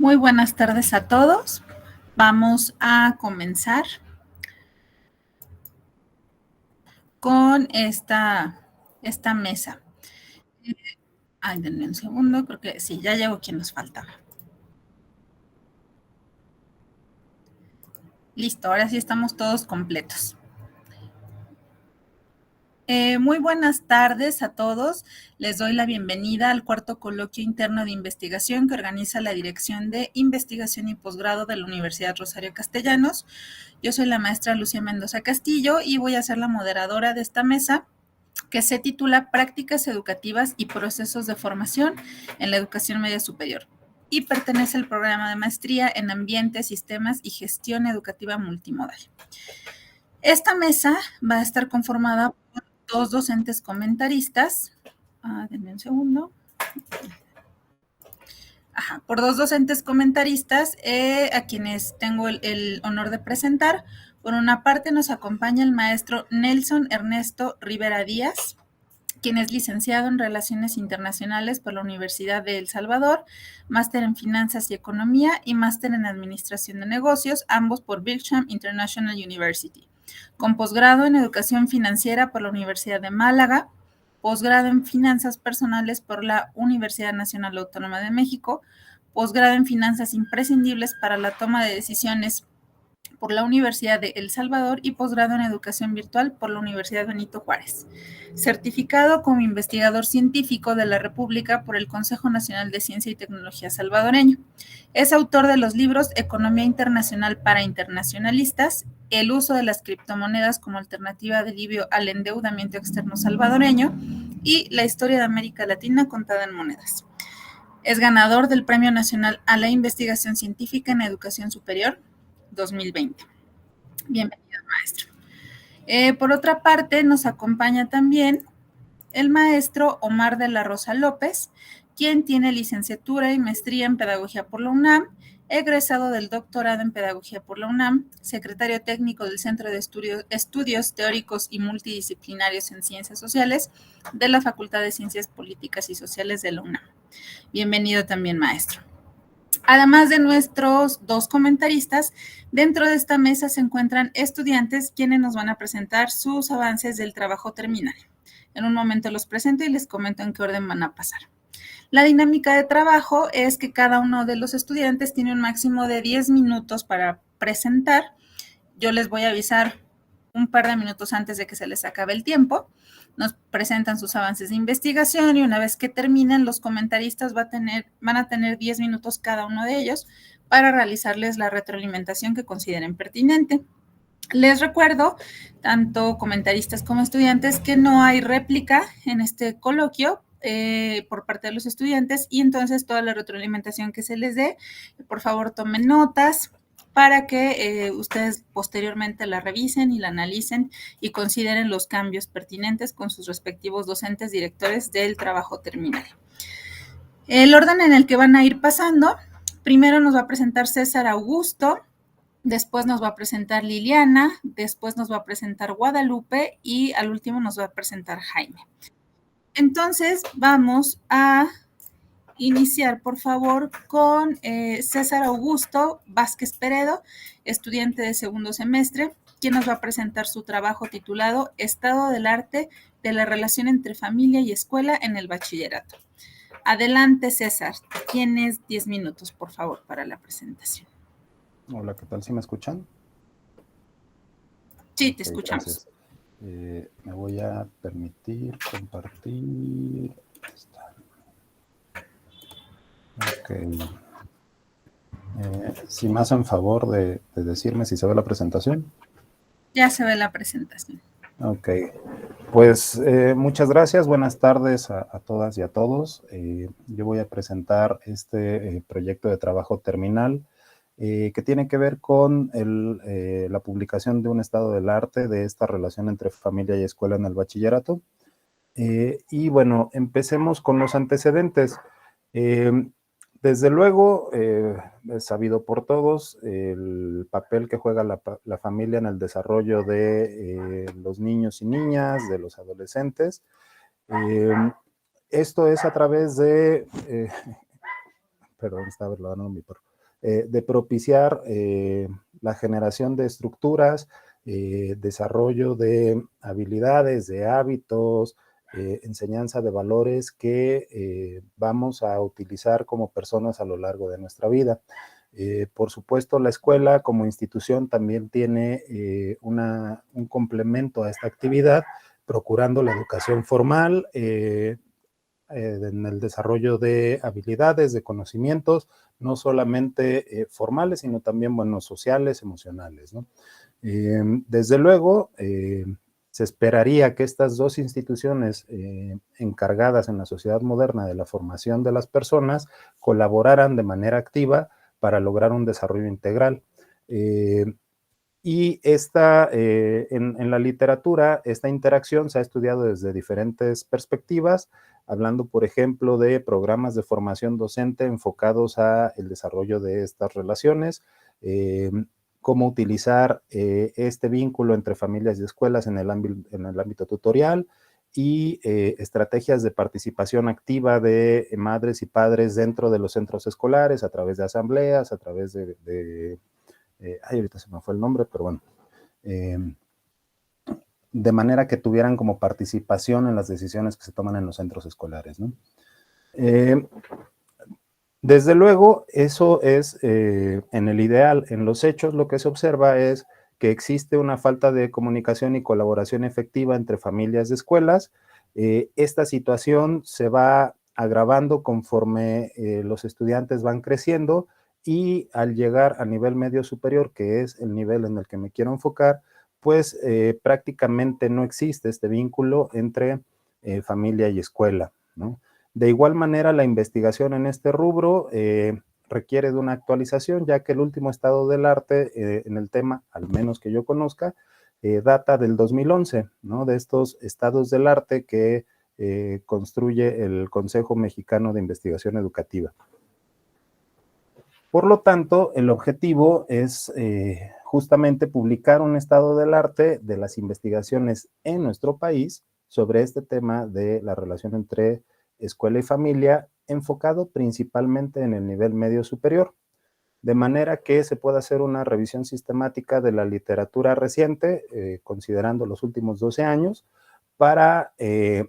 Muy buenas tardes a todos. Vamos a comenzar con esta mesa. Denme un segundo, creo que sí, ya llegó quien nos faltaba. Listo, ahora sí estamos todos completos. Muy buenas tardes a todos. Les doy la bienvenida al cuarto coloquio interno de investigación que organiza la Dirección de Investigación y Posgrado de la Universidad Rosario Castellanos. Yo soy la maestra Lucía Mendoza Castillo y voy a ser la moderadora de esta mesa, que se titula Prácticas Educativas y Procesos de Formación en la Educación Media Superior y pertenece al programa de maestría en Ambiente, Sistemas y Gestión Educativa Multimodal. Esta mesa va a estar conformada por dos docentes comentaristas. Denme un segundo. Por dos docentes comentaristas a quienes tengo el honor de presentar. Por una parte nos acompaña el maestro Nelson Ernesto Rivera Díaz, quien es licenciado en Relaciones Internacionales por la Universidad de El Salvador, máster en Finanzas y Economía y máster en Administración de Negocios, ambos por Bircham International University, con posgrado en Educación Financiera por la Universidad de Málaga, posgrado en Finanzas Personales por la Universidad Nacional Autónoma de México, posgrado en Finanzas Imprescindibles para la Toma de Decisiones por la Universidad de El Salvador y posgrado en Educación Virtual por la Universidad Benito Juárez. Certificado como investigador científico de la República por el Consejo Nacional de Ciencia y Tecnología salvadoreño. Es autor de los libros Economía Internacional para Internacionalistas, El uso de las criptomonedas como alternativa de alivio al endeudamiento externo salvadoreño y La historia de América Latina contada en monedas. Es ganador del Premio Nacional a la Investigación Científica en Educación Superior 2020. Bienvenido, maestro. Por otra parte, nos acompaña también el maestro Omar de la Rosa López, quien tiene licenciatura y maestría en Pedagogía por la UNAM, egresado del doctorado en Pedagogía por la UNAM, secretario técnico del Centro de Estudios Teóricos y Multidisciplinarios en Ciencias Sociales de la Facultad de Ciencias Políticas y Sociales de la UNAM. Bienvenido también, maestro. Además de nuestros dos comentaristas, dentro de esta mesa se encuentran estudiantes quienes nos van a presentar sus avances del trabajo terminal. En un momento los presento y les comento en qué orden van a pasar. La dinámica de trabajo es que cada uno de los estudiantes tiene un máximo de 10 minutos para presentar. Yo les voy a avisar un par de minutos antes de que se les acabe el tiempo. Nos presentan sus avances de investigación y una vez que terminen, los comentaristas van a tener 10 minutos cada uno de ellos para realizarles la retroalimentación que consideren pertinente. Les recuerdo, tanto comentaristas como estudiantes, que no hay réplica en este coloquio por parte de los estudiantes y entonces toda la retroalimentación que se les dé, por favor tomen notas para que ustedes posteriormente la revisen y la analicen y consideren los cambios pertinentes con sus respectivos docentes directores del trabajo terminal. El orden en el que van a ir pasando, primero nos va a presentar César Augusto, después nos va a presentar Liliana, después nos va a presentar Guadalupe y al último nos va a presentar Jaime. Entonces vamos a iniciar, por favor, con César Augusto Vázquez Peredo, estudiante de segundo semestre, quien nos va a presentar su trabajo titulado Estado del arte de la relación entre familia y escuela en el bachillerato. Adelante, César. Tienes 10 minutos, por favor, para la presentación. Hola, ¿qué tal? ¿Sí me escuchan? Sí, te escuchamos. Me voy a permitir compartir. Ok. Si me hacen favor de decirme si se ve la presentación. Ya se ve la presentación. Ok. Pues muchas gracias. Buenas tardes a todas y a todos. Yo voy a presentar este proyecto de trabajo terminal que tiene que ver con la publicación de un estado del arte de esta relación entre familia y escuela en el bachillerato. Y bueno, empecemos con los antecedentes. Desde luego, es sabido por todos el papel que juega la familia en el desarrollo de los niños y niñas, de los adolescentes. Esto es a través de... perdón, estaba lavando mi perro. de propiciar la generación de estructuras, desarrollo de habilidades, de hábitos, enseñanza de valores que vamos a utilizar como personas a lo largo de nuestra vida. Por supuesto, la escuela como institución también tiene un complemento a esta actividad, procurando la educación formal en el desarrollo de habilidades, de conocimientos, no solamente formales, sino también, bueno, sociales, emocionales, ¿no? Desde luego, se esperaría que estas dos instituciones encargadas en la sociedad moderna de la formación de las personas colaboraran de manera activa para lograr un desarrollo integral. Y en la literatura, esta interacción se ha estudiado desde diferentes perspectivas, hablando, por ejemplo, de programas de formación docente enfocados al desarrollo de estas relaciones, cómo utilizar este vínculo entre familias y escuelas en el ámbito tutorial, y estrategias de participación activa de madres y padres dentro de los centros escolares, a través de asambleas, a través ahorita se me fue el nombre, pero bueno, de manera que tuvieran como participación en las decisiones que se toman en los centros escolares, ¿no? Desde luego, eso es en el ideal. En los hechos, lo que se observa es que existe una falta de comunicación y colaboración efectiva entre familias y escuelas. Esta situación se va agravando conforme los estudiantes van creciendo, y al llegar a nivel medio superior, que es el nivel en el que me quiero enfocar, pues prácticamente no existe este vínculo entre familia y escuela, ¿no? De igual manera, la investigación en este rubro requiere de una actualización, ya que el último estado del arte en el tema, al menos que yo conozca, data del 2011, ¿no? De estos estados del arte que construye el Consejo Mexicano de Investigación Educativa. Por lo tanto, el objetivo es justamente publicar un estado del arte de las investigaciones en nuestro país sobre este tema de la relación entre escuela y familia, enfocado principalmente en el nivel medio superior, de manera que se pueda hacer una revisión sistemática de la literatura reciente, considerando los últimos 12 años, para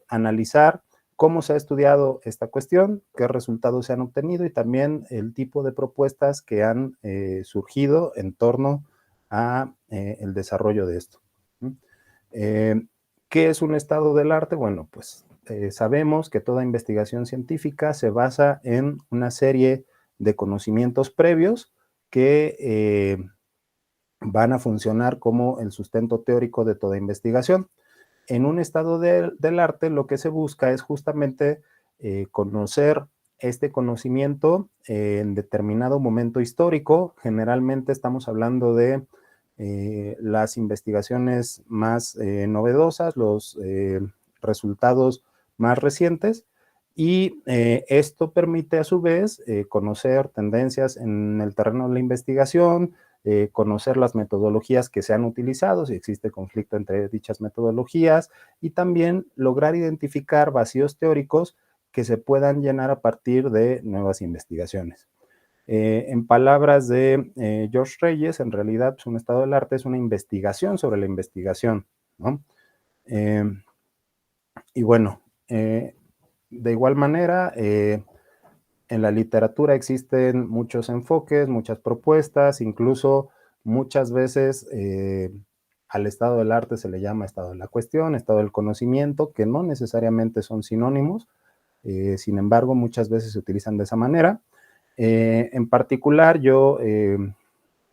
analizar cómo se ha estudiado esta cuestión, qué resultados se han obtenido y también el tipo de propuestas que han surgido en torno a el desarrollo de esto. ¿Qué es un estado del arte? Bueno, pues sabemos que toda investigación científica se basa en una serie de conocimientos previos que van a funcionar como el sustento teórico de toda investigación. En un estado del arte, lo que se busca es justamente conocer este conocimiento en determinado momento histórico. Generalmente estamos hablando de las investigaciones más novedosas, los resultados más recientes, y esto permite a su vez conocer tendencias en el terreno de la investigación, conocer las metodologías que se han utilizado, si existe conflicto entre dichas metodologías, y también lograr identificar vacíos teóricos que se puedan llenar a partir de nuevas investigaciones. En palabras de George Reyes, en realidad pues, un estado del arte es una investigación sobre la investigación, ¿no? Y bueno, de igual manera, en la literatura existen muchos enfoques, muchas propuestas, incluso muchas veces al estado del arte se le llama estado de la cuestión, estado del conocimiento, que no necesariamente son sinónimos, sin embargo, muchas veces se utilizan de esa manera. En particular,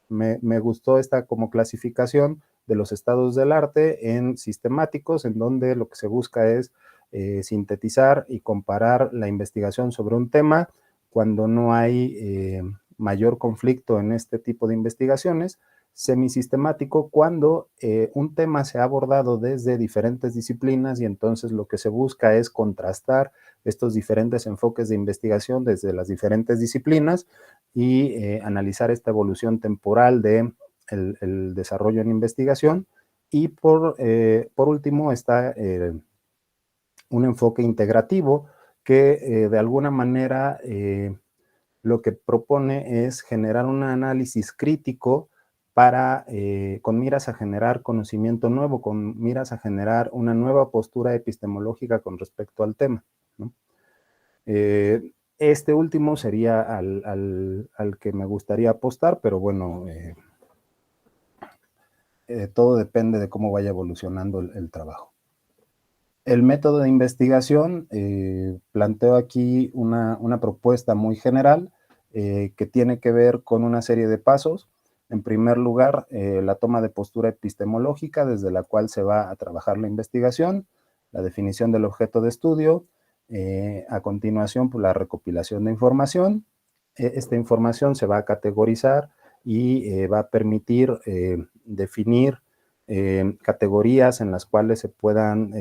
me gustó esta como clasificación de los estados del arte en sistemáticos, en donde lo que se busca es sintetizar y comparar la investigación sobre un tema cuando no hay mayor conflicto en este tipo de investigaciones. Semisistemático cuando un tema se ha abordado desde diferentes disciplinas y entonces lo que se busca es contrastar estos diferentes enfoques de investigación desde las diferentes disciplinas y analizar esta evolución temporal de el desarrollo en investigación. Y por último está un enfoque integrativo que de alguna manera lo que propone es generar un análisis crítico para, con miras a generar conocimiento nuevo, con miras a generar una nueva postura epistemológica con respecto al tema, ¿no? Este último sería al que me gustaría apostar, pero bueno, todo depende de cómo vaya evolucionando el trabajo. El método de investigación, planteo aquí una propuesta muy general que tiene que ver con una serie de pasos. En primer lugar, la toma de postura epistemológica desde la cual se va a trabajar la investigación, la definición del objeto de estudio, a continuación, pues, la recopilación de información. Esta información se va a categorizar y va a permitir definir categorías en las cuales se puedan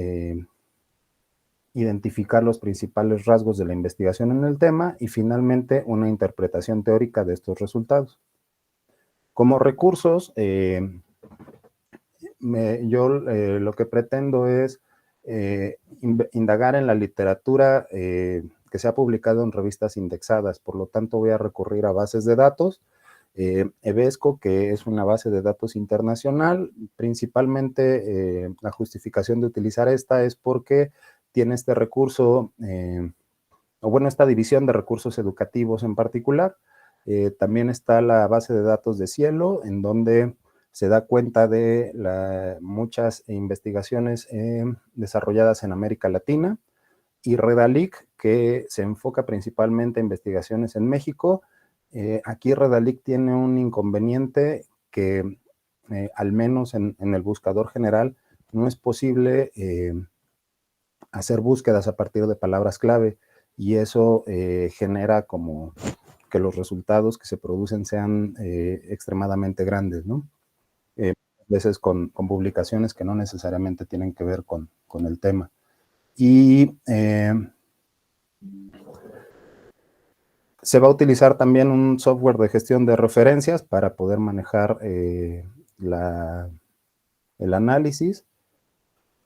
identificar los principales rasgos de la investigación en el tema y finalmente una interpretación teórica de estos resultados. Como recursos, lo que pretendo es indagar en la literatura que se ha publicado en revistas indexadas, por lo tanto voy a recurrir a bases de datos. EBESCO, que es una base de datos internacional, principalmente la justificación de utilizar esta es porque tiene este recurso, o bueno, esta división de recursos educativos en particular. También está la base de datos de Cielo, en donde se da cuenta de muchas investigaciones desarrolladas en América Latina, y Redalic, que se enfoca principalmente en investigaciones en México. Aquí Redalic tiene un inconveniente que, al menos en el buscador general, no es posible hacer búsquedas a partir de palabras clave, y eso genera como que los resultados que se producen sean extremadamente grandes, ¿no? A veces con publicaciones que no necesariamente tienen que ver con el tema. Y se va a utilizar también un software de gestión de referencias para poder manejar el análisis.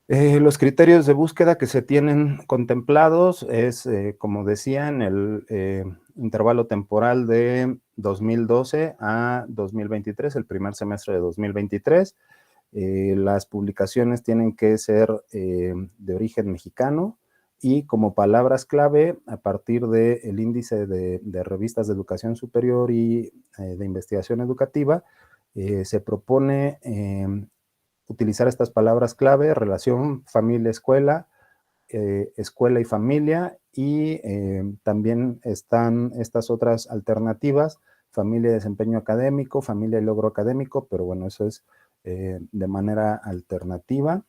Los criterios de búsqueda que se tienen contemplados es, como decía, en el intervalo temporal de 2012 a 2023, el primer semestre de 2023. Las publicaciones tienen que ser de origen mexicano y como palabras clave, a partir del índice de revistas de educación superior y de investigación educativa, se propone utilizar estas palabras clave: relación familia-escuela, escuela y familia, y también están estas otras alternativas: familia y desempeño académico, familia y logro académico, pero bueno, eso es de manera alternativa.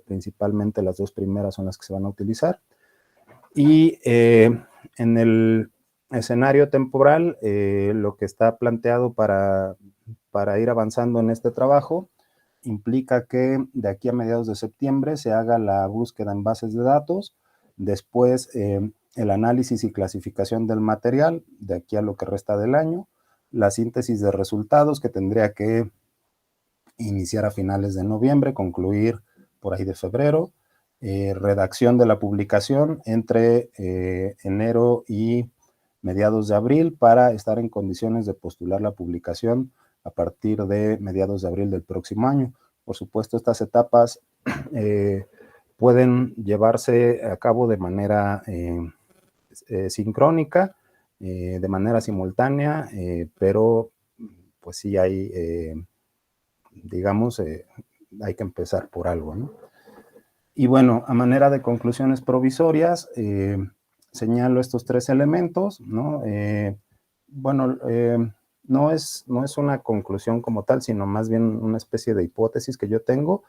Principalmente las dos primeras son las que se van a utilizar. Y en el escenario temporal, lo que está planteado para ir avanzando en este trabajo implica que de aquí a mediados de septiembre se haga la búsqueda en bases de datos, después el análisis y clasificación del material de aquí a lo que resta del año, la síntesis de resultados que tendría que iniciar a finales de noviembre, concluir por ahí de febrero, redacción de la publicación entre enero y mediados de abril para estar en condiciones de postular la publicación a partir de mediados de abril del próximo año. Por supuesto, estas etapas pueden llevarse a cabo de manera sincrónica, de manera simultánea, pero pues sí hay, digamos, hay que empezar por algo, ¿no? Y bueno, a manera de conclusiones provisorias, señalo estos tres elementos, ¿no? Bueno, no es una conclusión como tal, sino más bien una especie de hipótesis que yo tengo,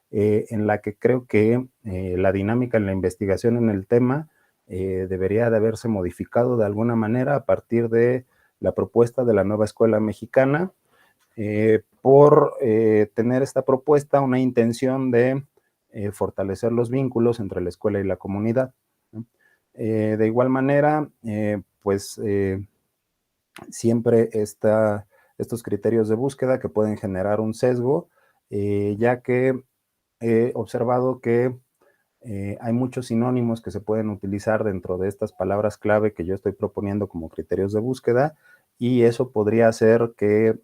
en la que creo que la dinámica en la investigación en el tema debería de haberse modificado de alguna manera a partir de la propuesta de la nueva escuela mexicana, por tener esta propuesta una intención de fortalecer los vínculos entre la escuela y la comunidad, ¿no? De igual manera, pues siempre estos criterios de búsqueda que pueden generar un sesgo, ya que he observado que Hay muchos sinónimos que se pueden utilizar dentro de estas palabras clave que yo estoy proponiendo como criterios de búsqueda, y eso podría hacer que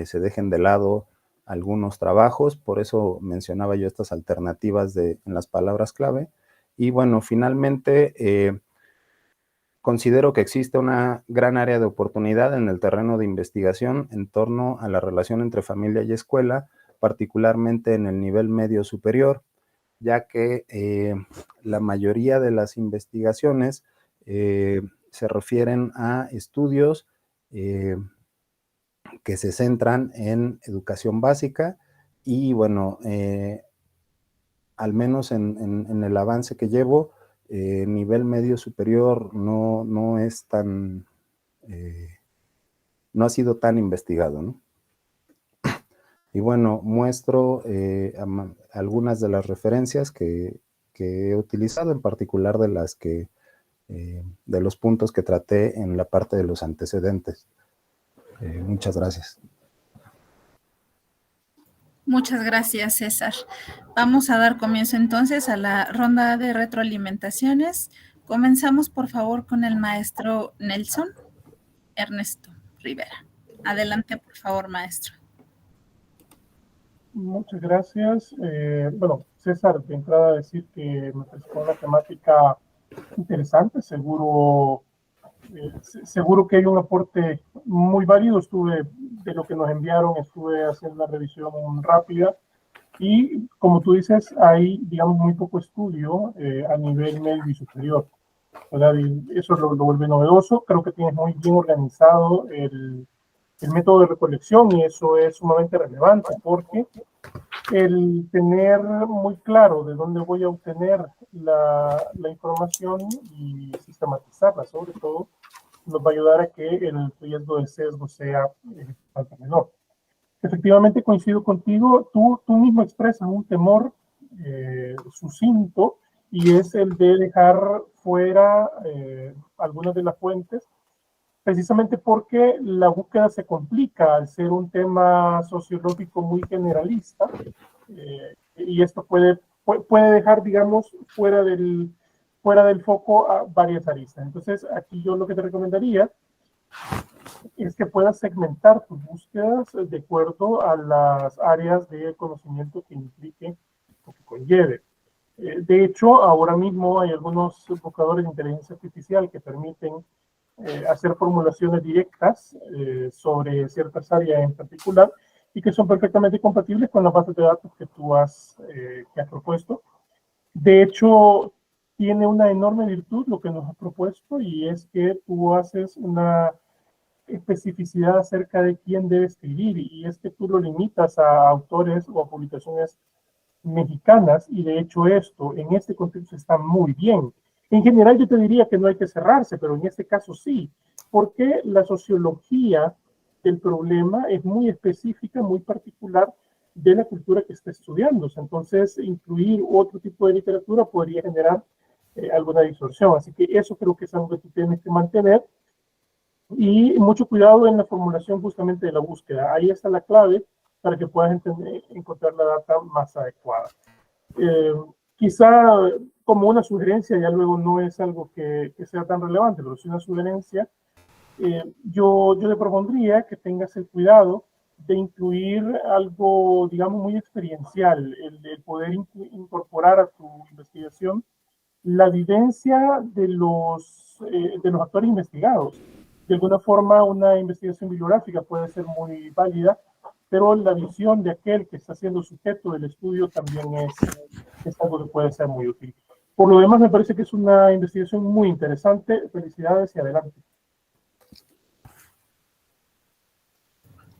se dejen de lado algunos trabajos. Por eso mencionaba yo estas alternativas en las palabras clave. Y bueno, finalmente considero que existe una gran área de oportunidad en el terreno de investigación en torno a la relación entre familia y escuela, particularmente en el nivel medio superior, ya que la mayoría de las investigaciones se refieren a estudios que se centran en educación básica y bueno, al menos en el avance que llevo, nivel medio superior no es tan, no ha sido tan investigado, ¿no? Y bueno, muestro algunas de las referencias que he utilizado, en particular de las que, de los puntos que traté en la parte de los antecedentes. Muchas gracias. Muchas gracias, César. Vamos a dar comienzo entonces a la ronda de retroalimentaciones. Comenzamos, por favor, con el maestro Nelson Ernesto Rivera. Adelante, por favor, maestro. Muchas gracias. Bueno, César, de entrada decir que me pareció una temática interesante. Seguro que hay un aporte muy válido. De lo que nos enviaron, estuve haciendo una revisión rápida y, como tú dices, hay, digamos, muy poco estudio a nivel medio y superior, ¿verdad? Y eso lo vuelve novedoso. Creo que tienes muy bien organizado el método de recolección, y eso es sumamente relevante porque el tener muy claro de dónde voy a obtener la información y sistematizarla, sobre todo, nos va a ayudar a que el riesgo de sesgo sea menor. Efectivamente, coincido contigo. Tú mismo expresas un temor sucinto, y es el de dejar fuera algunas de las fuentes, precisamente porque la búsqueda se complica al ser un tema sociológico muy generalista, y esto puede dejar, digamos, fuera del foco a varias aristas. Entonces, aquí yo lo que te recomendaría es que puedas segmentar tus búsquedas de acuerdo a las áreas de conocimiento que implique o que conlleve. De hecho, ahora mismo hay algunos buscadores de inteligencia artificial que permiten hacer formulaciones directas sobre ciertas áreas en particular, y que son perfectamente compatibles con las bases de datos que tú has propuesto. De hecho, tiene una enorme virtud lo que nos has propuesto, y es que tú haces una especificidad acerca de quién debe escribir, y es que tú lo limitas a autores o a publicaciones mexicanas, y de hecho esto en este contexto está muy bien. En general yo te diría que no hay que cerrarse, pero en este caso sí, porque la sociología del problema es muy específica, muy particular de la cultura que está estudiándose. Entonces, incluir otro tipo de literatura podría generar alguna distorsión. Así que eso creo que es algo que tú tienes que mantener, y mucho cuidado en la formulación justamente de la búsqueda. Ahí está la clave para que puedas encontrar la data más adecuada. Quizá como una sugerencia, ya luego no es algo que sea tan relevante, pero sí una sugerencia, yo le propondría que tengas el cuidado de incluir algo, digamos, muy experiencial, el poder incorporar a tu investigación la vivencia de los actores investigados. De alguna forma, una investigación bibliográfica puede ser muy válida, pero la visión de aquel que está siendo sujeto del estudio también es algo que puede ser muy útil. Por lo demás, me parece que es una investigación muy interesante. Felicidades y adelante.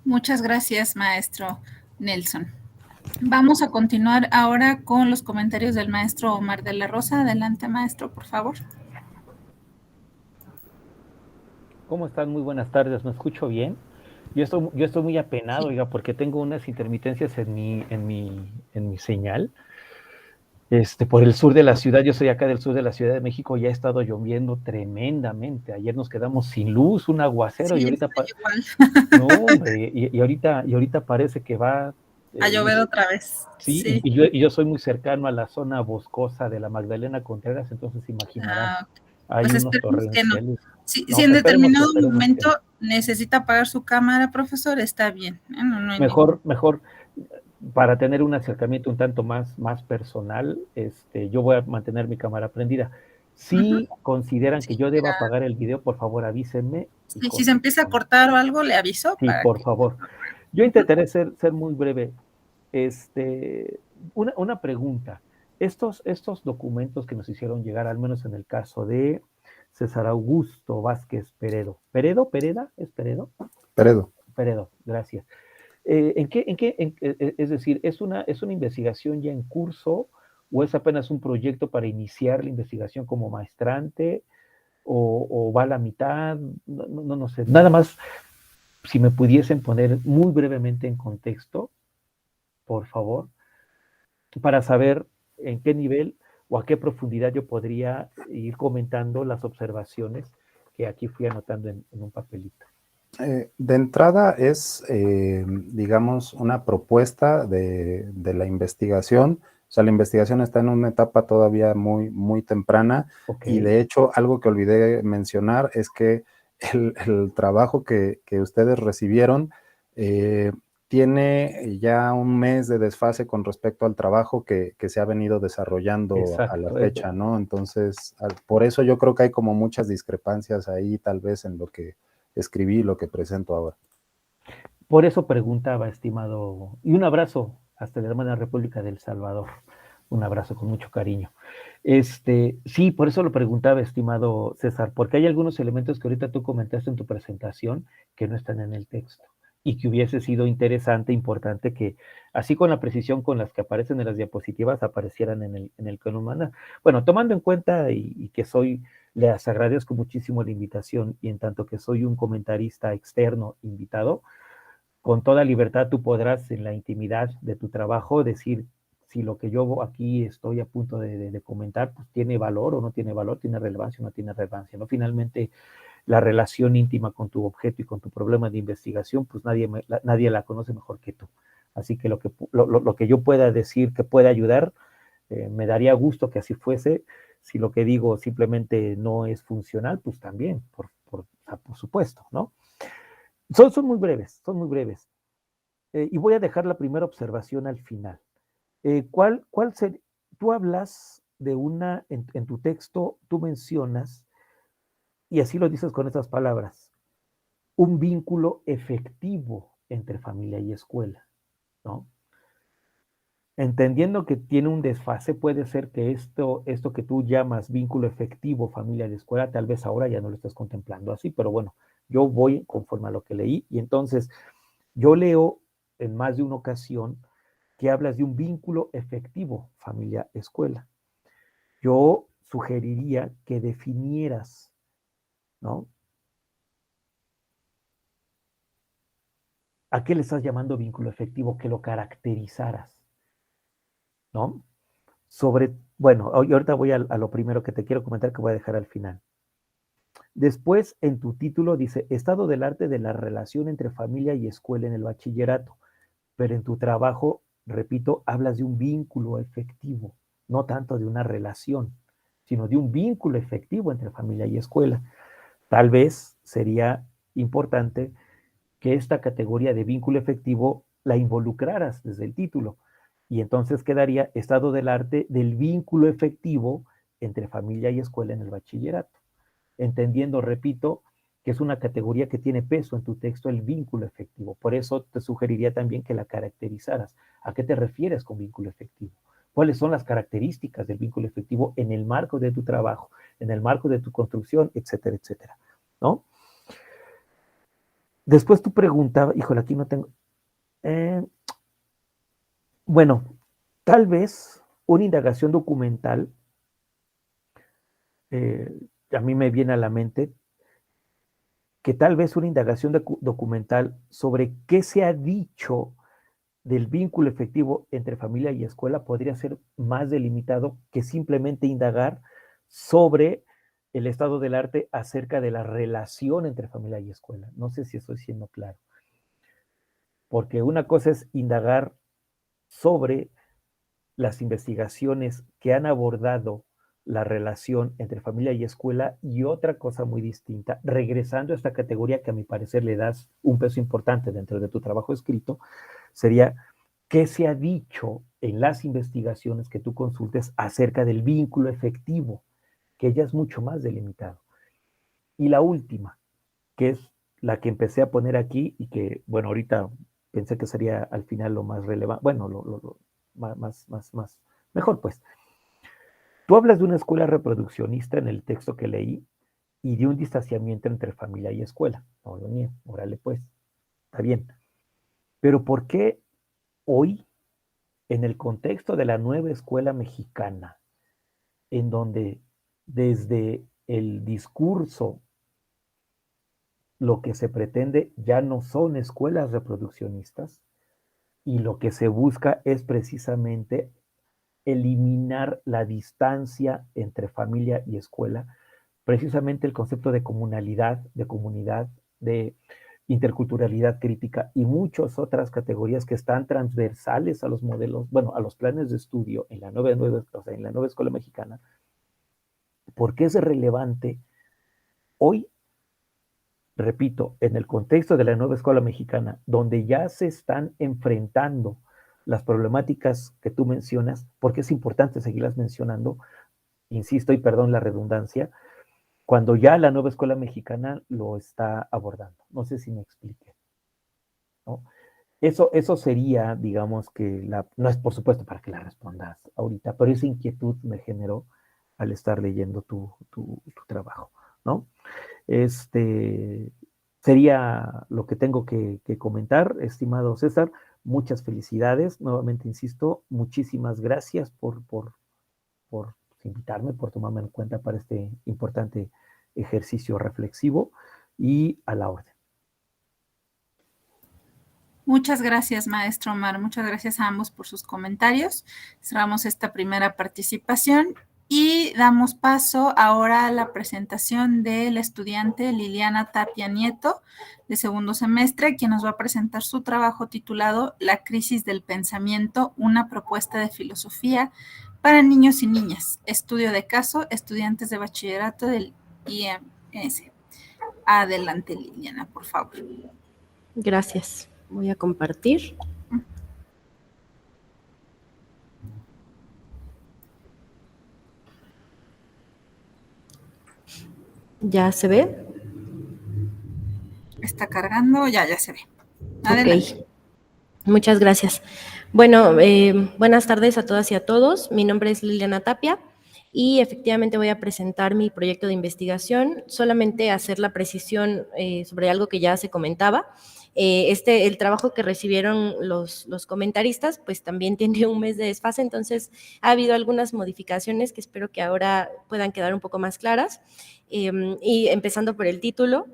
Muchas gracias, maestro Nelson. Vamos a continuar ahora con los comentarios del maestro Omar de la Rosa. Adelante, maestro, por favor. ¿Cómo están? Muy buenas tardes. ¿Me escucho bien? Yo estoy muy apenado, oiga, porque tengo unas intermitencias en mi señal. Por el sur de la ciudad, yo soy acá del sur de la Ciudad de México, ya ha estado lloviendo tremendamente. Ayer nos quedamos sin luz, un aguacero, Sí, y ahorita igual. no, hombre, y ahorita parece que va A llover otra vez. Sí, Sí. y yo soy muy cercano a la zona boscosa de la Magdalena Contreras, entonces imaginarás, Ah, hay pues unos esperemos que no. torrenciales. Si No, en esperemos, determinado esperemos que no. momento necesita apagar su cámara, profesor, está bien. No hay ningún. Mejor, para tener un acercamiento un tanto más personal, yo voy a mantener mi cámara prendida. Ujú. Si consideran que Sí, yo deba apagar el video, por favor avísenme y si se empieza a cortar o algo, le aviso sí, para por que. favor. Yo Ujú. intentaré ser muy breve. Una pregunta. Estos documentos que nos hicieron llegar, al menos en el caso de César Augusto Vázquez Peredo. ¿Peredo? ¿Pereda? ¿Es Peredo? Peredo. Peredo, gracias. Es decir, es una investigación ya en curso o es apenas un proyecto para iniciar la investigación como maestrante o va a la mitad? No sé. Nada más, si me pudiesen poner muy brevemente en contexto, por favor, para saber en qué nivel o a qué profundidad yo podría ir comentando las observaciones que aquí fui anotando en un papelito. De entrada es, digamos, una propuesta de la investigación. O sea, la investigación está en una etapa todavía muy temprana Ok, y de hecho algo que olvidé mencionar es que el trabajo que ustedes recibieron tiene ya un mes de desfase con respecto al trabajo que se ha venido desarrollando a la exacto. fecha, ¿no? Entonces, por eso yo creo que hay como muchas discrepancias ahí, tal vez en lo que escribí y lo que presento ahora. Por eso preguntaba, estimado, y un abrazo hasta la hermana República del Salvador. Un abrazo con mucho cariño. Sí, por eso lo preguntaba, estimado César, porque hay algunos elementos que ahorita tú comentaste en tu presentación que no están en el texto y que hubiese sido interesante, importante que, así con la precisión con las que aparecen en las diapositivas, aparecieran en el que nos manda. Bueno, tomando en cuenta y que les agradezco muchísimo la invitación y en tanto que soy un comentarista externo invitado, con toda libertad tú podrás en la intimidad de tu trabajo decir si lo que yo aquí estoy a punto de comentar pues tiene valor o no tiene valor, tiene relevancia o no tiene relevancia, ¿no? Finalmente, la relación íntima con tu objeto y con tu problema de investigación, pues nadie la conoce mejor que tú. Así que lo que yo pueda decir que pueda ayudar, me daría gusto que así fuese. Si lo que digo simplemente no es funcional, pues también, por supuesto, ¿no? Son muy breves, son muy breves. Y voy a dejar la primera observación al final. ¿Cuál sería? Tú hablas de en tu texto, tú mencionas, y así lo dices con estas palabras, un vínculo efectivo entre familia y escuela, ¿no? Entendiendo que tiene un desfase, puede ser que esto que tú llamas vínculo efectivo familia y escuela, tal vez ahora ya no lo estés contemplando así, pero bueno, yo voy conforme a lo que leí y entonces yo leo en más de una ocasión que hablas de un vínculo efectivo familia-escuela. Yo sugeriría que definieras, ¿no? ¿A qué le estás llamando vínculo efectivo? Que lo caracterizaras, ¿no? Y ahorita voy a lo primero que te quiero comentar que voy a dejar al final. Después, en tu título dice, estado del arte de la relación entre familia y escuela en el bachillerato, pero en tu trabajo, repito, hablas de un vínculo efectivo, no tanto de una relación, sino de un vínculo efectivo entre familia y escuela. Tal vez sería importante que esta categoría de vínculo efectivo la involucraras desde el título. Y entonces quedaría estado del arte del vínculo efectivo entre familia y escuela en el bachillerato. Entendiendo, repito, que es una categoría que tiene peso en tu texto, el vínculo efectivo. Por eso te sugeriría también que la caracterizaras. ¿A qué te refieres con vínculo efectivo? ¿Cuáles son las características del vínculo efectivo en el marco de tu trabajo, en el marco de tu construcción, etcétera, etcétera? ¿No? Después tú preguntabas, híjole, aquí no tengo. Eh, bueno, tal vez una indagación documental, eh, a mí me viene a la mente que tal vez una indagación documental sobre qué se ha dicho del vínculo efectivo entre familia y escuela podría ser más delimitado que simplemente indagar sobre el estado del arte acerca de la relación entre familia y escuela. No sé si estoy siendo claro. Porque una cosa es indagar sobre las investigaciones que han abordado la relación entre familia y escuela, y otra cosa muy distinta, regresando a esta categoría que a mi parecer le das un peso importante dentro de tu trabajo escrito, sería qué se ha dicho en las investigaciones que tú consultes acerca del vínculo efectivo, que ya es mucho más delimitado. Y la última, que es la que empecé a poner aquí y que, bueno, ahorita pensé que sería al final lo más relevante, bueno, lo más, mejor pues. Tú hablas de una escuela reproduccionista en el texto que leí y de un distanciamiento entre familia y escuela. No lo niego, órale pues, está bien. Pero ¿por qué hoy, en el contexto de la nueva escuela mexicana, en donde desde el discurso lo que se pretende ya no son escuelas reproduccionistas y lo que se busca es precisamente eliminar la distancia entre familia y escuela, precisamente el concepto de comunalidad, de comunidad, de interculturalidad crítica y muchas otras categorías que están transversales a los modelos, bueno, a los planes de estudio en la en la nueva escuela mexicana? ¿Por qué es relevante hoy? Repito, en el contexto de la nueva escuela mexicana, donde ya se están enfrentando las problemáticas que tú mencionas, porque es importante seguirlas mencionando, insisto y perdón la redundancia, cuando ya la nueva escuela mexicana lo está abordando. No sé si me explique, ¿no? Eso sería, digamos que, no es por supuesto para que la respondas ahorita, pero esa inquietud me generó al estar leyendo tu trabajo, ¿no? Sería lo que tengo que comentar, estimado César. Muchas felicidades. Nuevamente insisto, muchísimas gracias por invitarme, por tomarme en cuenta para este importante ejercicio reflexivo y a la orden. Muchas gracias, maestro Omar. Muchas gracias a ambos por sus comentarios. Cerramos esta primera participación y damos paso ahora a la presentación de la estudiante Liliana Tapia Nieto, de segundo semestre, quien nos va a presentar su trabajo titulado La crisis del pensamiento, una propuesta de filosofía para niños y niñas. Estudio de caso, estudiantes de bachillerato del IMS. Adelante, Liliana, por favor. Gracias. Voy a compartir. ¿Ya se ve? Está cargando, ya se ve. Adelante. Ok. Muchas gracias. Bueno, buenas tardes a todas y a todos. Mi nombre es Liliana Tapia y efectivamente voy a presentar mi proyecto de investigación, solamente hacer la precisión sobre algo que ya se comentaba. El trabajo que recibieron los comentaristas, pues también tiene un mes de desfase, entonces ha habido algunas modificaciones que espero que ahora puedan quedar un poco más claras. Y empezando por el título,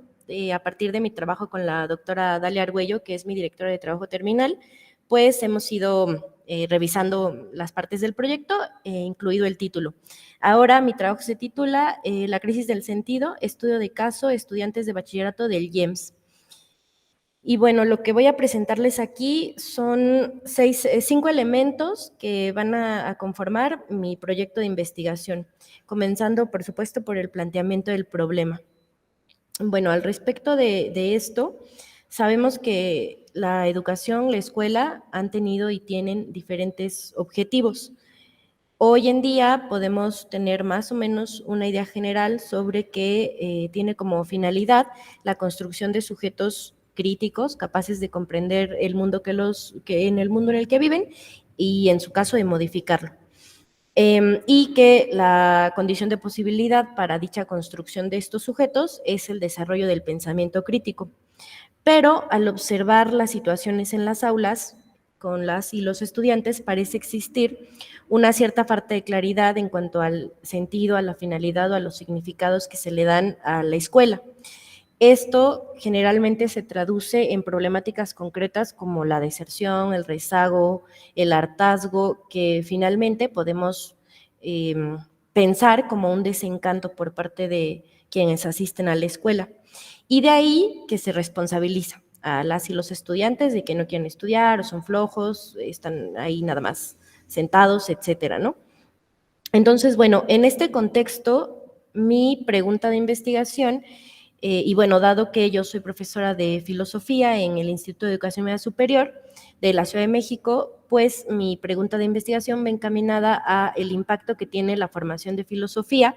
a partir de mi trabajo con la doctora Dalia Argüello, que es mi directora de trabajo terminal, pues hemos ido revisando las partes del proyecto, incluido el título. Ahora mi trabajo se titula La crisis del sentido, estudio de caso, estudiantes de bachillerato del IEMS. Y bueno, lo que voy a presentarles aquí son 5 elementos que van a conformar mi proyecto de investigación, comenzando, por supuesto, por el planteamiento del problema. Bueno, al respecto de esto, sabemos que la educación, la escuela, han tenido y tienen diferentes objetivos. Hoy en día podemos tener más o menos una idea general sobre que tiene como finalidad la construcción de sujetos críticos, capaces de comprender el mundo en el mundo en el que viven y, en su caso, de modificarlo. Y que la condición de posibilidad para dicha construcción de estos sujetos es el desarrollo del pensamiento crítico. Pero al observar las situaciones en las aulas, con las y los estudiantes, parece existir una cierta falta de claridad en cuanto al sentido, a la finalidad o a los significados que se le dan a la escuela. Esto generalmente se traduce en problemáticas concretas como la deserción, el rezago, el hartazgo, que finalmente podemos pensar como un desencanto por parte de quienes asisten a la escuela. Y de ahí que se responsabiliza. a las y los estudiantes de que no quieren estudiar o son flojos, están ahí nada más sentados, etcétera, ¿no? Entonces, bueno, en este contexto, mi pregunta de investigación, y bueno, dado que yo soy profesora de filosofía en el Instituto de Educación Media Superior de la Ciudad de México, pues mi pregunta de investigación va encaminada a el impacto que tiene la formación de filosofía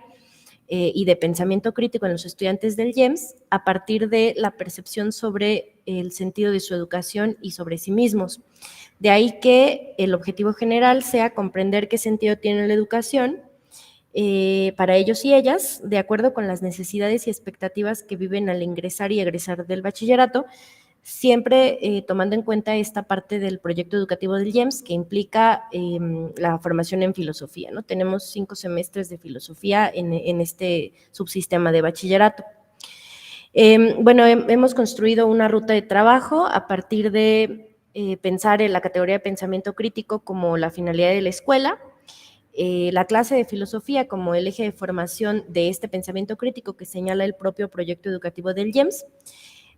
y de pensamiento crítico en los estudiantes del IEMS a partir de la percepción sobre el sentido de su educación y sobre sí mismos. De ahí que el objetivo general sea comprender qué sentido tiene la educación para ellos y ellas, de acuerdo con las necesidades y expectativas que viven al ingresar y egresar del bachillerato, siempre tomando en cuenta esta parte del proyecto educativo del IEMS que implica la formación en filosofía, ¿no? Tenemos 5 semestres de filosofía en este subsistema de bachillerato. Bueno, hemos construido una ruta de trabajo a partir de pensar en la categoría de pensamiento crítico como la finalidad de la escuela, la clase de filosofía como el eje de formación de este pensamiento crítico que señala el propio proyecto educativo del IEMS.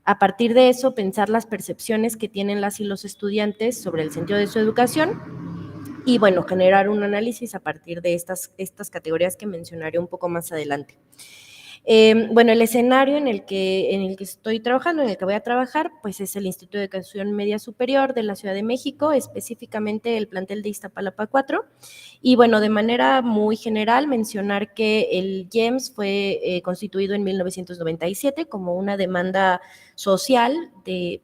A partir de eso, pensar las percepciones que tienen las y los estudiantes sobre el sentido de su educación y, bueno, generar un análisis a partir de estas categorías que mencionaré un poco más adelante. Bueno, el escenario en el que estoy trabajando, en el que voy a trabajar, pues es el Instituto de Educación Media Superior de la Ciudad de México, específicamente el plantel de Iztapalapa 4. Y bueno, de manera muy general, mencionar que el IEMS fue constituido en 1997 como una demanda social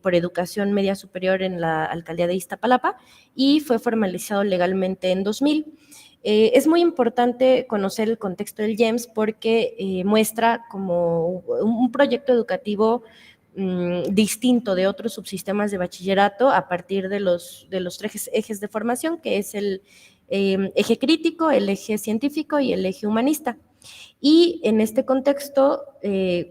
por educación media superior en la alcaldía de Iztapalapa y fue formalizado legalmente en 2000. Es muy importante conocer el contexto del IEMS porque muestra como un proyecto educativo distinto de otros subsistemas de bachillerato a partir de los 3 ejes de formación, que es el eje crítico, el eje científico y el eje humanista. Y en este contexto,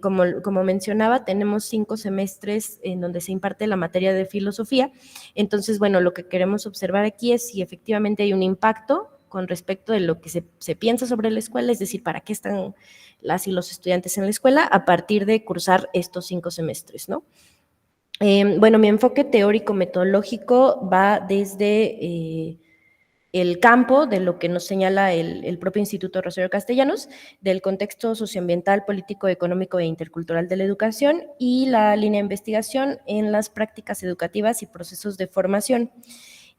como mencionaba, tenemos 5 semestres en donde se imparte la materia de filosofía. Entonces, bueno, lo que queremos observar aquí es si efectivamente hay un impacto con respecto de lo que se piensa sobre la escuela, es decir, para qué están las y los estudiantes en la escuela a partir de cursar estos 5 semestres, ¿no? Bueno, mi enfoque teórico-metodológico va desde el campo de lo que nos señala el propio Instituto Rosario Castellanos, del contexto socioambiental, político, económico e intercultural de la educación y la línea de investigación en las prácticas educativas y procesos de formación.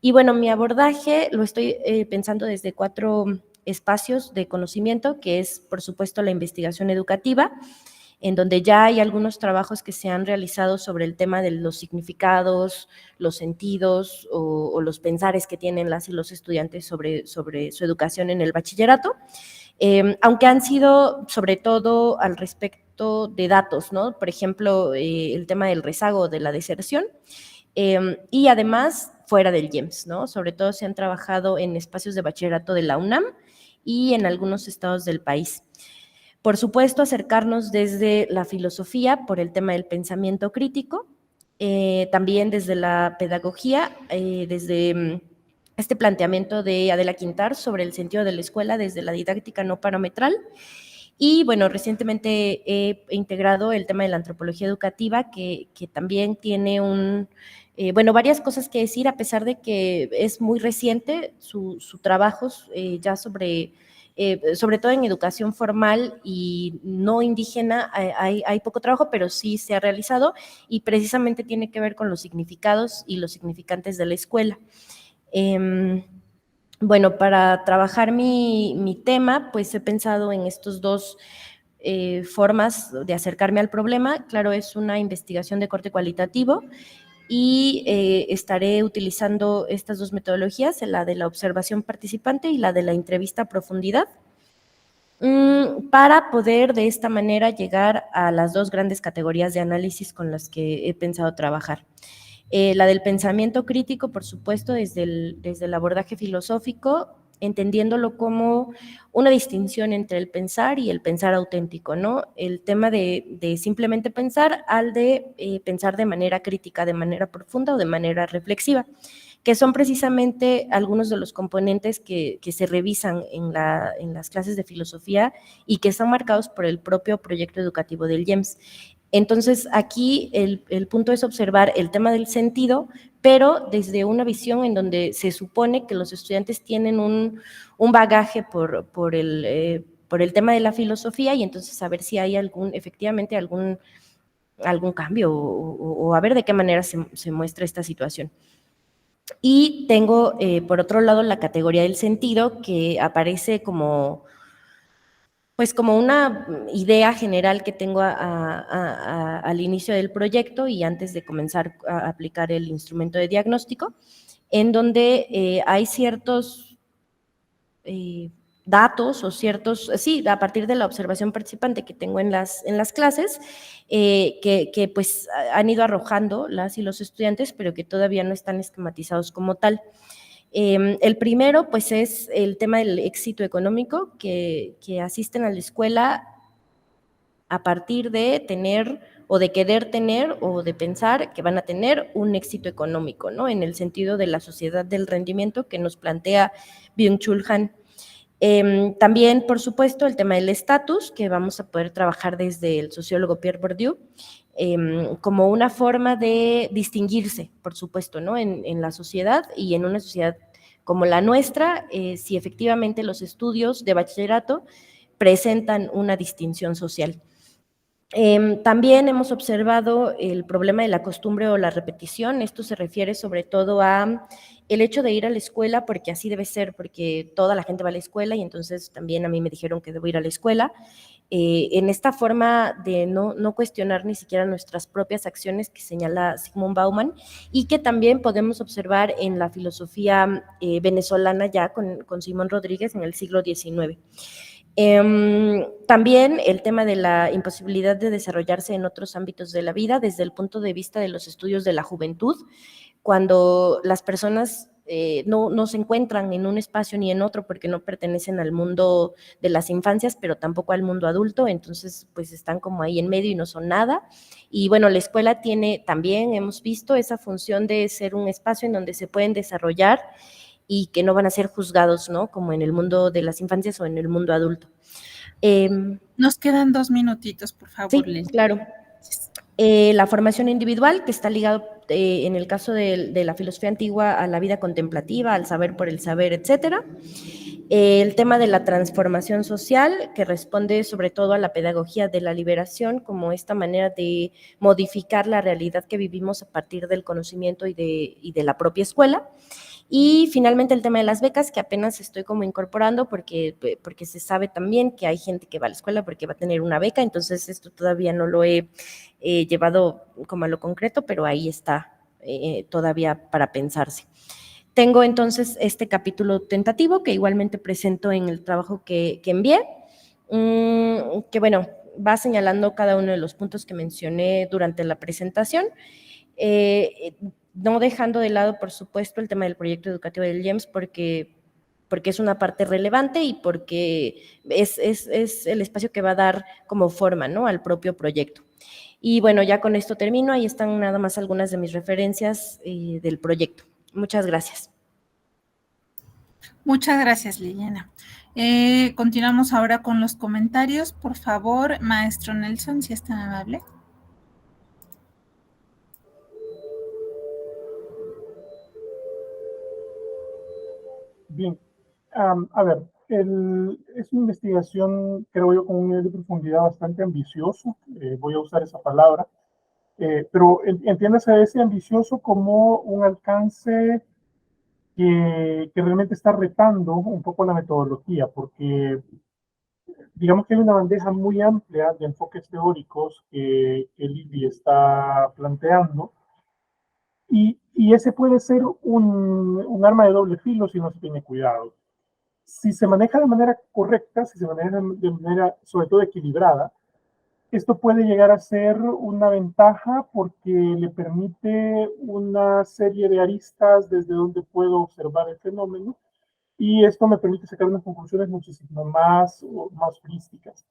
Y bueno, mi abordaje lo estoy pensando desde 4 espacios de conocimiento, que es, por supuesto, la investigación educativa, en donde ya hay algunos trabajos que se han realizado sobre el tema de los significados, los sentidos o los pensares que tienen las y los estudiantes sobre su educación en el bachillerato, aunque han sido sobre todo al respecto de datos, ¿no? Por ejemplo, el tema del rezago de la deserción, y además fuera del IEMS, ¿no? Sobre todo se han trabajado en espacios de bachillerato de la UNAM y en algunos estados del país. Por supuesto, acercarnos desde la filosofía por el tema del pensamiento crítico, también desde la pedagogía, desde este planteamiento de Adela Quintar sobre el sentido de la escuela desde la didáctica no parametral. Y bueno, recientemente he integrado el tema de la antropología educativa, que también tiene varias cosas que decir, a pesar de que es muy reciente su trabajo ya sobre todo en educación formal y no indígena, hay poco trabajo, pero sí se ha realizado y precisamente tiene que ver con los significados y los significantes de la escuela. Bueno, para trabajar mi tema, pues he pensado en estos 2 formas de acercarme al problema. Claro, es una investigación de corte cualitativo y estaré utilizando estas 2 metodologías, la de la observación participante y la de la entrevista a profundidad, para poder de esta manera llegar a las 2 grandes categorías de análisis con las que he pensado trabajar. La del pensamiento crítico, por supuesto, desde el abordaje filosófico, entendiéndolo como una distinción entre el pensar y el pensar auténtico, ¿no? El tema de simplemente pensar al de pensar de manera crítica, de manera profunda o de manera reflexiva, que son precisamente algunos de los componentes que se revisan en las clases de filosofía y que están marcados por el propio proyecto educativo del IEMS. Entonces, aquí el punto es observar el tema del sentido, pero desde una visión en donde se supone que los estudiantes tienen un bagaje por el tema de la filosofía, y entonces saber si hay efectivamente algún cambio o a ver de qué manera se muestra esta situación. Y tengo, por otro lado, la categoría del sentido, que aparece como una idea general que tengo al inicio del proyecto y antes de comenzar a aplicar el instrumento de diagnóstico, en donde hay ciertos datos o sí, a partir de la observación participante que tengo en las clases, que pues han ido arrojando las y los estudiantes, pero que todavía no están esquematizados como tal. El primero, pues, es el tema del éxito económico, que asisten a la escuela a partir de tener o de querer tener o de pensar que van a tener un éxito económico, ¿no? En el sentido de la sociedad del rendimiento que nos plantea Byung-Chul Han. También, por supuesto, el tema del estatus, que vamos a poder trabajar desde el sociólogo Pierre Bourdieu, como una forma de distinguirse, por supuesto, ¿no? En la sociedad y en una sociedad como la nuestra, si efectivamente los estudios de bachillerato presentan una distinción social. También hemos observado el problema de la costumbre o la repetición. Esto se refiere sobre todo a el hecho de ir a la escuela porque así debe ser, porque toda la gente va a la escuela y entonces también a mí me dijeron que debo ir a la escuela. En esta forma de no cuestionar ni siquiera nuestras propias acciones que señala Zygmunt Bauman y que también podemos observar en la filosofía venezolana ya con Simón Rodríguez en el siglo XIX. También el tema de la imposibilidad de desarrollarse en otros ámbitos de la vida desde el punto de vista de los estudios de la juventud, cuando las personas no se encuentran en un espacio ni en otro porque no pertenecen al mundo de las infancias, pero tampoco al mundo adulto, entonces pues están como ahí en medio y no son nada. Y bueno, la escuela tiene también, hemos visto, esa función de ser un espacio en donde se pueden desarrollar y que no van a ser juzgados, ¿no? Como en el mundo de las infancias o en el mundo adulto. Nos quedan 2 minutitos, por favor, sí, Liz. claro. La formación individual, que está ligado en el caso de la filosofía antigua a la vida contemplativa, al saber por el saber, etcétera. El tema de la transformación social, que responde sobre todo a la pedagogía de la liberación, como esta manera de modificar la realidad que vivimos a partir del conocimiento y de la propia escuela. Y finalmente el tema de las becas, que apenas estoy como incorporando porque se sabe también que hay gente que va a la escuela porque va a tener una beca, entonces esto todavía no lo he llevado como a lo concreto, pero ahí está todavía para pensarse. Tengo entonces este capítulo tentativo que igualmente presento en el trabajo que envié, que bueno, va señalando cada uno de los puntos que mencioné durante la presentación, no dejando de lado, por supuesto, el tema del proyecto educativo del IEMS porque es una parte relevante y porque es el espacio que va a dar como forma, ¿no?, al propio proyecto. Y bueno, ya con esto termino. Ahí están nada más algunas de mis referencias del proyecto. Muchas gracias. Muchas gracias, Liliana. Continuamos ahora con los comentarios. Por favor, maestro Nelson, si es tan amable. Bien, a ver, es una investigación, creo yo, con un nivel de profundidad bastante ambicioso, voy a usar esa palabra, pero entiéndase ese ambicioso como un alcance que realmente está retando un poco la metodología, porque digamos que hay una bandeja muy amplia de enfoques teóricos que Lili está planteando, y ese puede ser un arma de doble filo si no se tiene cuidado. Si se maneja de manera correcta, si se maneja de manera sobre todo equilibrada, esto puede llegar a ser una ventaja porque le permite una serie de aristas desde donde puedo observar el fenómeno, y esto me permite sacar unas conclusiones muchísimo más holísticas.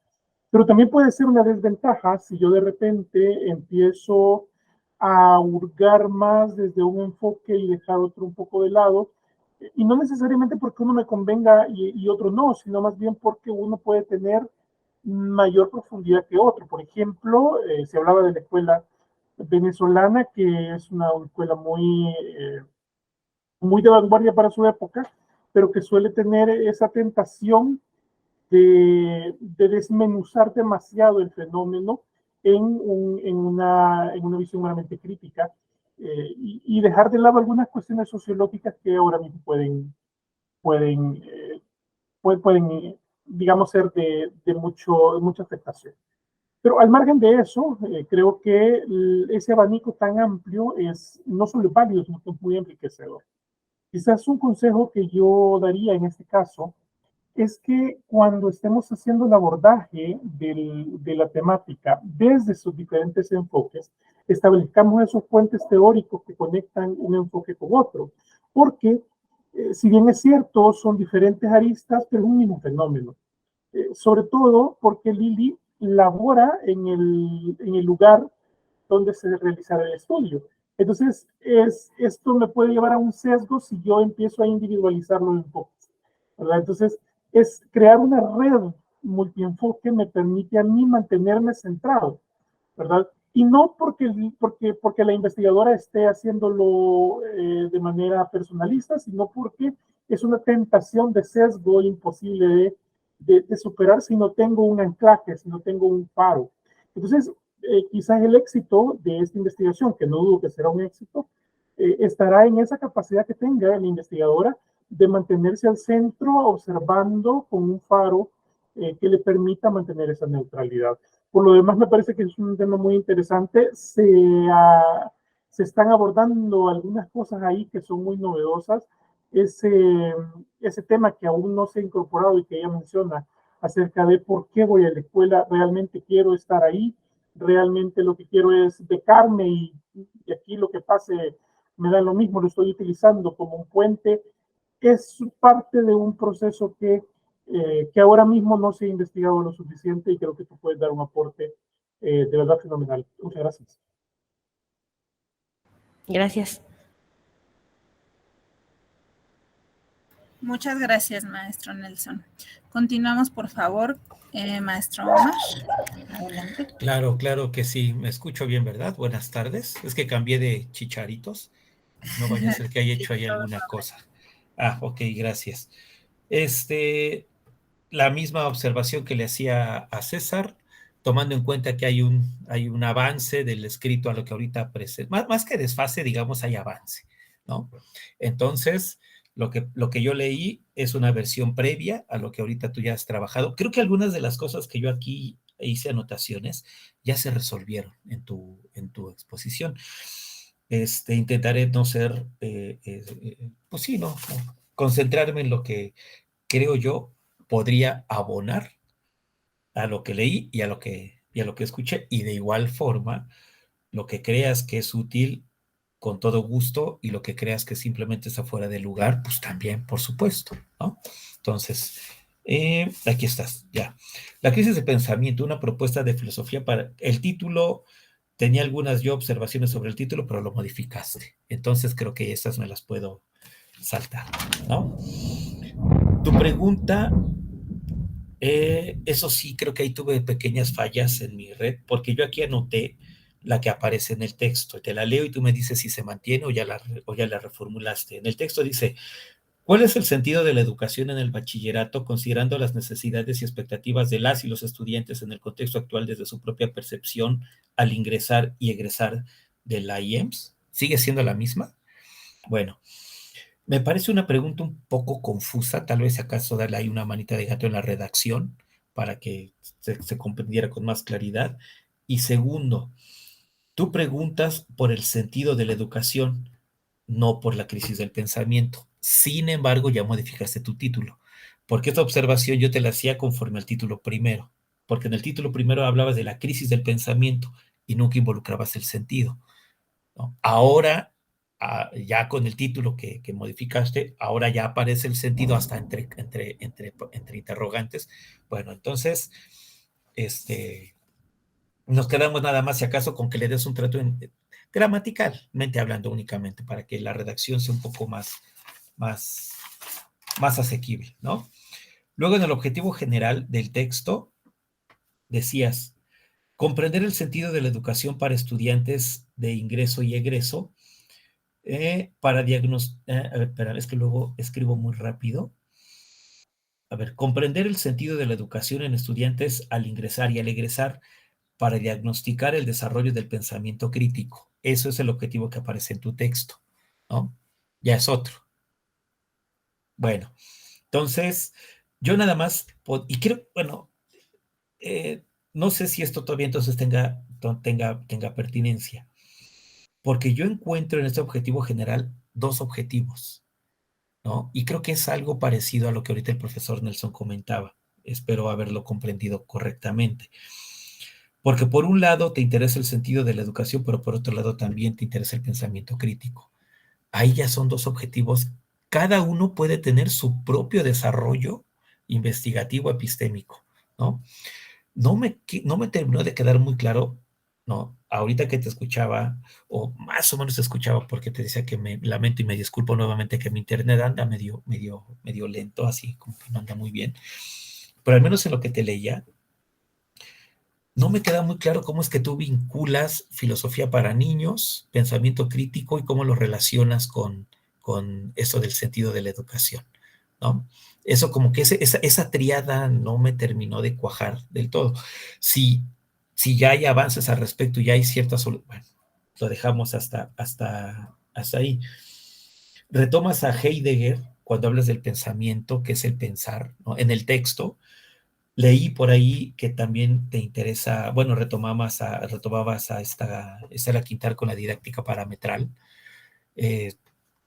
Pero también puede ser una desventaja si yo de repente empiezo a hurgar más desde un enfoque y dejar otro un poco de lado, y no necesariamente porque uno me convenga y otro no, sino más bien porque uno puede tener mayor profundidad que otro. Por ejemplo, se hablaba de la escuela venezolana, que es una escuela muy de vanguardia para su época, pero que suele tener esa tentación de desmenuzar demasiado el fenómeno en una visión meramente crítica, y dejar de lado algunas cuestiones sociológicas que ahora mismo pueden, eh, pueden digamos, ser mucha afectación. Pero al margen de eso, creo que ese abanico tan amplio no solo es válido, sino que es muy enriquecedor. Quizás un consejo que yo daría en este caso es que cuando estemos haciendo el abordaje de la temática desde sus diferentes enfoques, establezcamos esos puentes teóricos que conectan un enfoque con otro. Porque, si bien es cierto, son diferentes aristas, pero es un mismo fenómeno. Sobre todo porque Lili labora en el lugar donde se realizará el estudio. Entonces, esto me puede llevar a un sesgo si yo empiezo a individualizarlo en enfoques, ¿verdad? Entonces, es crear una red multienfoque me permite a mí mantenerme centrado, ¿verdad? Y no porque la investigadora esté haciéndolo de manera personalista, sino porque es una tentación de sesgo imposible de superar si no tengo un anclaje, si no tengo un faro. Entonces, quizás el éxito de esta investigación, que no dudo que será un éxito, estará en esa capacidad que tenga la investigadora de mantenerse al centro observando con un faro que le permita mantener esa neutralidad. Por lo demás, me parece que es un tema muy interesante. Se están abordando algunas cosas ahí que son muy novedosas. Ese tema que aún no se ha incorporado y que ella menciona acerca de por qué voy a la escuela, realmente quiero estar ahí, realmente lo que quiero es becarme y aquí lo que pase me da lo mismo, lo estoy utilizando como un puente. Es parte de un proceso que ahora mismo no se ha investigado lo suficiente y creo que tú puedes dar un aporte de verdad fenomenal. Muchas gracias. Gracias. Muchas gracias, maestro Nelson. Continuamos, por favor, maestro Omar. Adelante. Claro que sí. Me escucho bien, ¿verdad? Buenas tardes. Es que cambié de chicharitos. No vaya a ser que haya hecho ahí alguna cosa. Ok, gracias. La misma observación que le hacía a César, tomando en cuenta que hay un avance del escrito a lo que ahorita presenta. Más que desfase, digamos, hay avance, ¿no? Entonces, lo que yo leí es una versión previa a lo que ahorita tú ya has trabajado. Creo que algunas de las cosas que yo aquí hice anotaciones ya se resolvieron en tu exposición. Intentaré no ser, pues sí, no, concentrarme en lo que creo yo podría abonar a lo que leí y a lo que escuché, y de igual forma, lo que creas que es útil, con todo gusto, y lo que creas que simplemente está fuera de lugar, pues también, por supuesto, ¿no? Entonces, aquí estás, ya. La crisis de pensamiento, una propuesta de filosofía para el título. Tenía algunas yo observaciones sobre el título, pero lo modificaste. Entonces creo que esas me las puedo saltar, ¿no? Tu pregunta, eso sí, creo que ahí tuve pequeñas fallas en mi red, porque yo aquí anoté la que aparece en el texto. Te la leo y tú me dices si se mantiene o ya la reformulaste. En el texto dice: ¿cuál es el sentido de la educación en el bachillerato, considerando las necesidades y expectativas de las y los estudiantes en el contexto actual desde su propia percepción al ingresar y egresar de la IEMS? ¿Sigue siendo la misma? Bueno, me parece una pregunta un poco confusa, tal vez si acaso darle ahí una manita de gato en la redacción para que se comprendiera con más claridad. Y segundo, tú preguntas por el sentido de la educación, no por la crisis del pensamiento. Sin embargo, ya modificaste tu título, porque esta observación yo te la hacía conforme al título primero, porque en el título primero hablabas de la crisis del pensamiento y nunca involucrabas el sentido, ¿no? Ahora, ya con el título que modificaste, ahora ya aparece el sentido hasta entre interrogantes. Bueno, entonces, nos quedamos nada más, si acaso, con que le des un trato gramaticalmente hablando únicamente, para que la redacción sea un poco más asequible, ¿no? Luego, en el objetivo general del texto, decías, comprender el sentido de la educación para estudiantes de ingreso y egreso, para diagnosticar, a ver, espera, es que luego escribo muy rápido. A ver, comprender el sentido de la educación en estudiantes al ingresar y al egresar para diagnosticar el desarrollo del pensamiento crítico. Eso es el objetivo que aparece en tu texto, ¿no? Ya es otro. Bueno, entonces, yo nada más, y creo, bueno, no sé si esto todavía entonces tenga pertinencia, porque yo encuentro en este objetivo general dos objetivos, ¿no? Y creo que es algo parecido a lo que ahorita el profesor Nelson comentaba. Espero haberlo comprendido correctamente. Porque por un lado te interesa el sentido de la educación, pero por otro lado también te interesa el pensamiento crítico. Ahí ya son dos objetivos. Cada uno puede tener su propio desarrollo investigativo epistémico, ¿no? No me terminó de quedar muy claro, ¿no? Ahorita que te escuchaba, o más o menos te escuchaba, porque te decía que me lamento y me disculpo nuevamente que mi internet anda medio lento, así como que no anda muy bien. Pero al menos en lo que te leía, no me queda muy claro cómo es que tú vinculas filosofía para niños, pensamiento crítico y cómo lo relacionas con eso del sentido de la educación, ¿no? Eso como que esa triada no me terminó de cuajar del todo. Si ya hay avances al respecto, ya hay ciertas soluciones, bueno, lo dejamos hasta ahí. Retomas a Heidegger cuando hablas del pensamiento, que es el pensar, ¿no? En el texto, leí por ahí que también te interesa, bueno, retomabas a Estela Quintar con la didáctica parametral. Eh,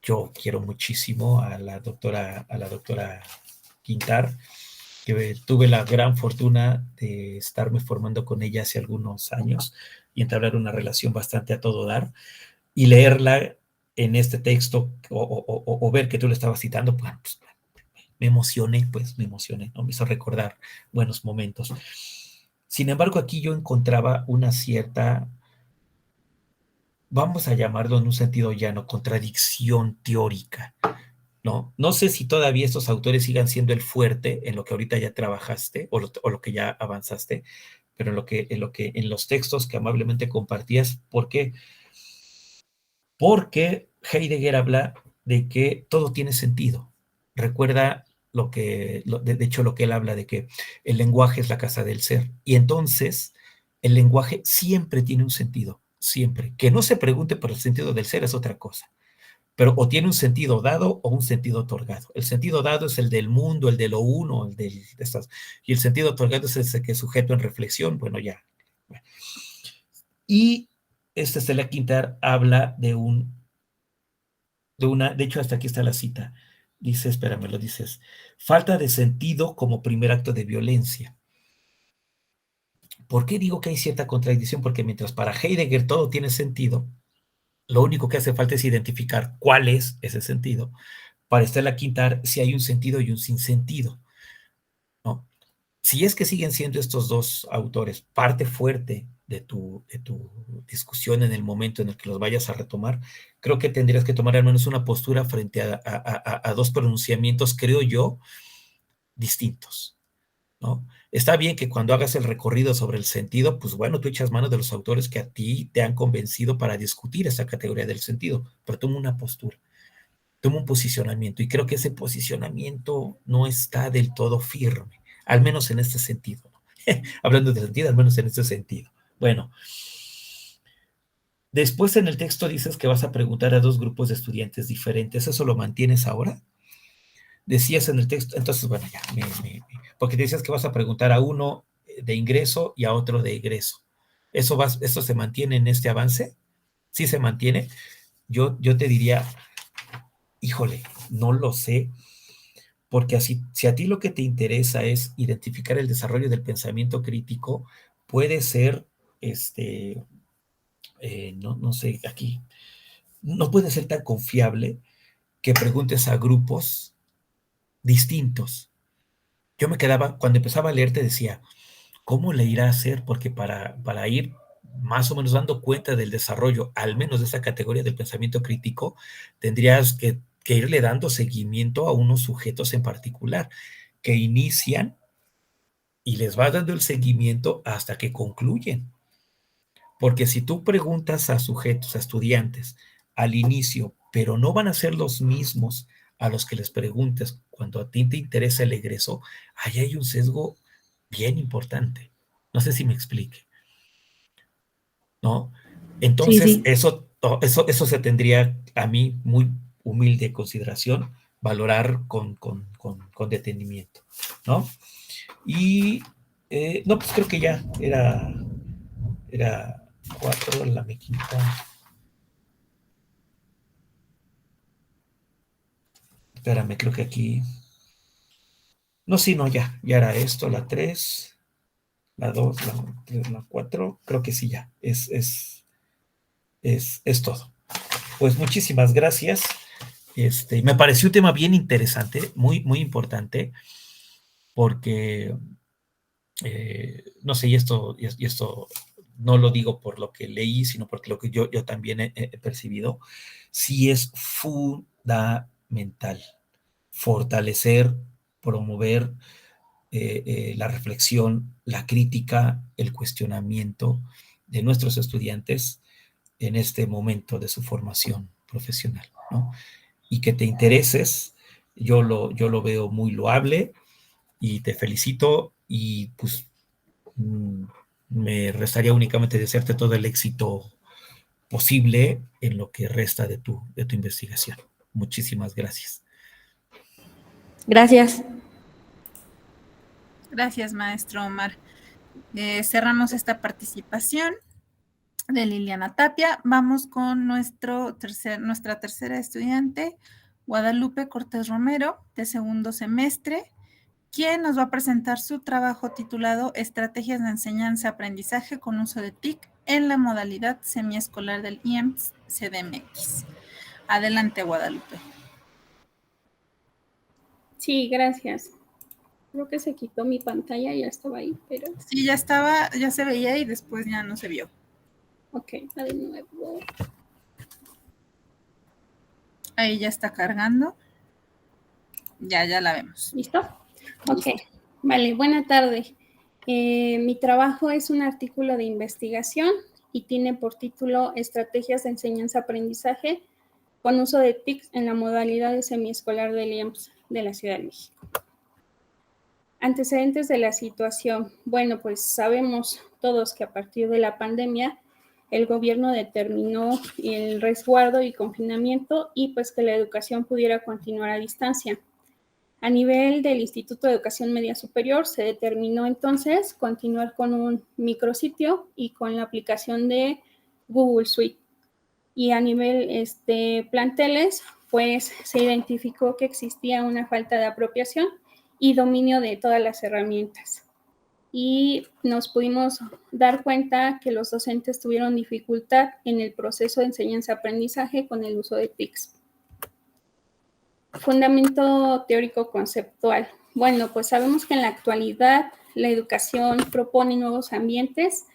yo quiero muchísimo a la doctora Quintar, que tuve la gran fortuna de estarme formando con ella hace algunos años y entablar una relación bastante a todo dar, y leerla en este texto o ver que tú lo estabas citando, pues me emocioné, ¿no? Me hizo recordar buenos momentos. Sin embargo, aquí yo encontraba una cierta, vamos a llamarlo en un sentido llano, contradicción teórica, ¿no? No sé si todavía estos autores sigan siendo el fuerte en lo que ahorita ya trabajaste o lo que ya avanzaste, pero en los textos que amablemente compartías. ¿Por qué? Porque Heidegger habla de que todo tiene sentido. Recuerda de hecho, lo que él habla de que el lenguaje es la casa del ser. Y entonces, el lenguaje siempre tiene un sentido, siempre. Que no se pregunte por el sentido del ser es otra cosa. Pero o tiene un sentido dado o un sentido otorgado. El sentido dado es el del mundo, el de lo uno, y el sentido otorgado es ese que es sujeto en reflexión. Bueno, ya. Y Estela Quintar habla de hecho, hasta aquí está la cita. Dice, espérame, lo dices, falta de sentido como primer acto de violencia. ¿Por qué digo que hay cierta contradicción? Porque mientras para Heidegger todo tiene sentido, lo único que hace falta es identificar cuál es ese sentido. Para Estela Quintar, si hay un sentido y un sinsentido, ¿no? Si es que siguen siendo estos dos autores parte fuerte de tu discusión en el momento en el que los vayas a retomar, creo que tendrías que tomar al menos una postura frente a dos pronunciamientos, creo yo, distintos, ¿no? Está bien que cuando hagas el recorrido sobre el sentido, pues bueno, tú echas mano de los autores que a ti te han convencido para discutir esa categoría del sentido, pero toma una postura, toma un posicionamiento, y creo que ese posicionamiento no está del todo firme, al menos en este sentido, ¿no? Hablando de sentido, al menos en este sentido. Bueno, después en el texto dices que vas a preguntar a dos grupos de estudiantes diferentes. ¿Eso lo mantienes ahora? Decías en el texto, entonces, bueno, ya, porque decías que vas a preguntar a uno de ingreso y a otro de egreso. ¿Eso se mantiene en este avance? ¿Sí se mantiene? Yo te diría, híjole, no lo sé, porque si a ti lo que te interesa es identificar el desarrollo del pensamiento crítico, puede ser, no sé, aquí, no puede ser tan confiable que preguntes a grupos distintos. Yo me quedaba, cuando empezaba a leer, te decía, ¿cómo le irá a hacer? Porque para ir más o menos dando cuenta del desarrollo, al menos de esa categoría del pensamiento crítico, tendrías que irle dando seguimiento a unos sujetos en particular que inician y les vas dando el seguimiento hasta que concluyen. Porque si tú preguntas a sujetos, a estudiantes, al inicio, pero no van a ser los mismos a los que les preguntes cuando a ti te interesa el egreso, ahí hay un sesgo bien importante. No sé si me explique, ¿no? Sí, Entonces, sí. eso se tendría a mí muy humilde consideración, valorar con detenimiento, ¿no? Y, no, pues creo que ya era 4 la mequita. Espérame, creo que aquí. No, sí, no, ya era esto, la 3, la 2, la 3, la 4. Creo que sí, ya. Es todo. Pues muchísimas gracias. Me pareció un tema bien interesante, muy, muy importante, porque, no sé, y esto no lo digo por lo que leí, sino porque lo que yo también he percibido, sí es fundamental fortalecer, promover la reflexión, la crítica, el cuestionamiento de nuestros estudiantes en este momento de su formación profesional, ¿no? Y que te intereses, yo lo veo muy loable y te felicito y pues me restaría únicamente desearte todo el éxito posible en lo que resta de tu investigación. Muchísimas gracias. Gracias. Gracias, maestro Omar. Cerramos esta participación de Liliana Tapia. Vamos con nuestra tercera estudiante, Guadalupe Cortés Romero, de segundo semestre, quien nos va a presentar su trabajo titulado Estrategias de enseñanza-aprendizaje con uso de TIC en la modalidad semiescolar del IEMS CDMX. Adelante, Guadalupe. Sí, gracias. Creo que se quitó mi pantalla, ya estaba ahí, pero... Sí, ya estaba, ya se veía y después ya no se vio. Ok, va de nuevo. Ahí ya está cargando. Ya la vemos. ¿Listo? Ok, vale, buena tarde. Mi trabajo es un artículo de investigación y tiene por título Estrategias de enseñanza-aprendizaje con uso de TIC en la modalidad de semiescolar del IEMS de la Ciudad de México. Antecedentes de la situación. Bueno, pues sabemos todos que a partir de la pandemia el gobierno determinó el resguardo y confinamiento y pues que la educación pudiera continuar a distancia. A nivel del Instituto de Educación Media Superior se determinó entonces continuar con un micrositio y con la aplicación de Google Suite. Y a nivel planteles, pues se identificó que existía una falta de apropiación y dominio de todas las herramientas. Y nos pudimos dar cuenta que los docentes tuvieron dificultad en el proceso de enseñanza-aprendizaje con el uso de TICs. Fundamento teórico conceptual. Bueno, pues sabemos que en la actualidad la educación propone nuevos ambientes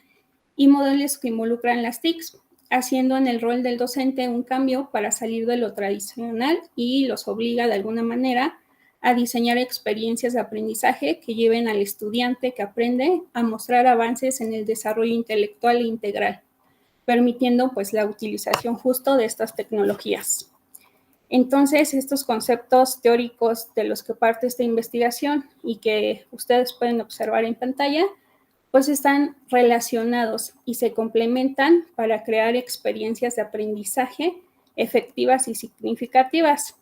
y modelos que involucran las TICs, haciendo en el rol del docente un cambio para salir de lo tradicional y los obliga de alguna manera a diseñar experiencias de aprendizaje que lleven al estudiante que aprende a mostrar avances en el desarrollo intelectual e integral, permitiendo pues la utilización justo de estas tecnologías. Entonces, estos conceptos teóricos de los que parte esta investigación y que ustedes pueden observar en pantalla, pues están relacionados y se complementan para crear experiencias de aprendizaje efectivas y significativas.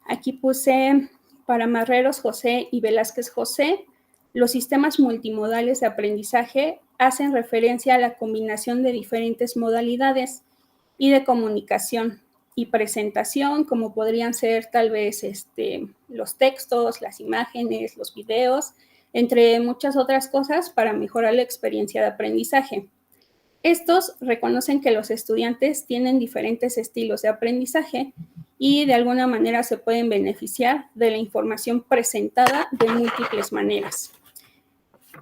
Aquí puse para Marreros José y Velázquez José, los sistemas multimodales de aprendizaje hacen referencia a la combinación de diferentes modalidades y de comunicación y presentación, como podrían ser tal vez los textos, las imágenes, los videos, entre muchas otras cosas para mejorar la experiencia de aprendizaje. Estos reconocen que los estudiantes tienen diferentes estilos de aprendizaje y de alguna manera se pueden beneficiar de la información presentada de múltiples maneras.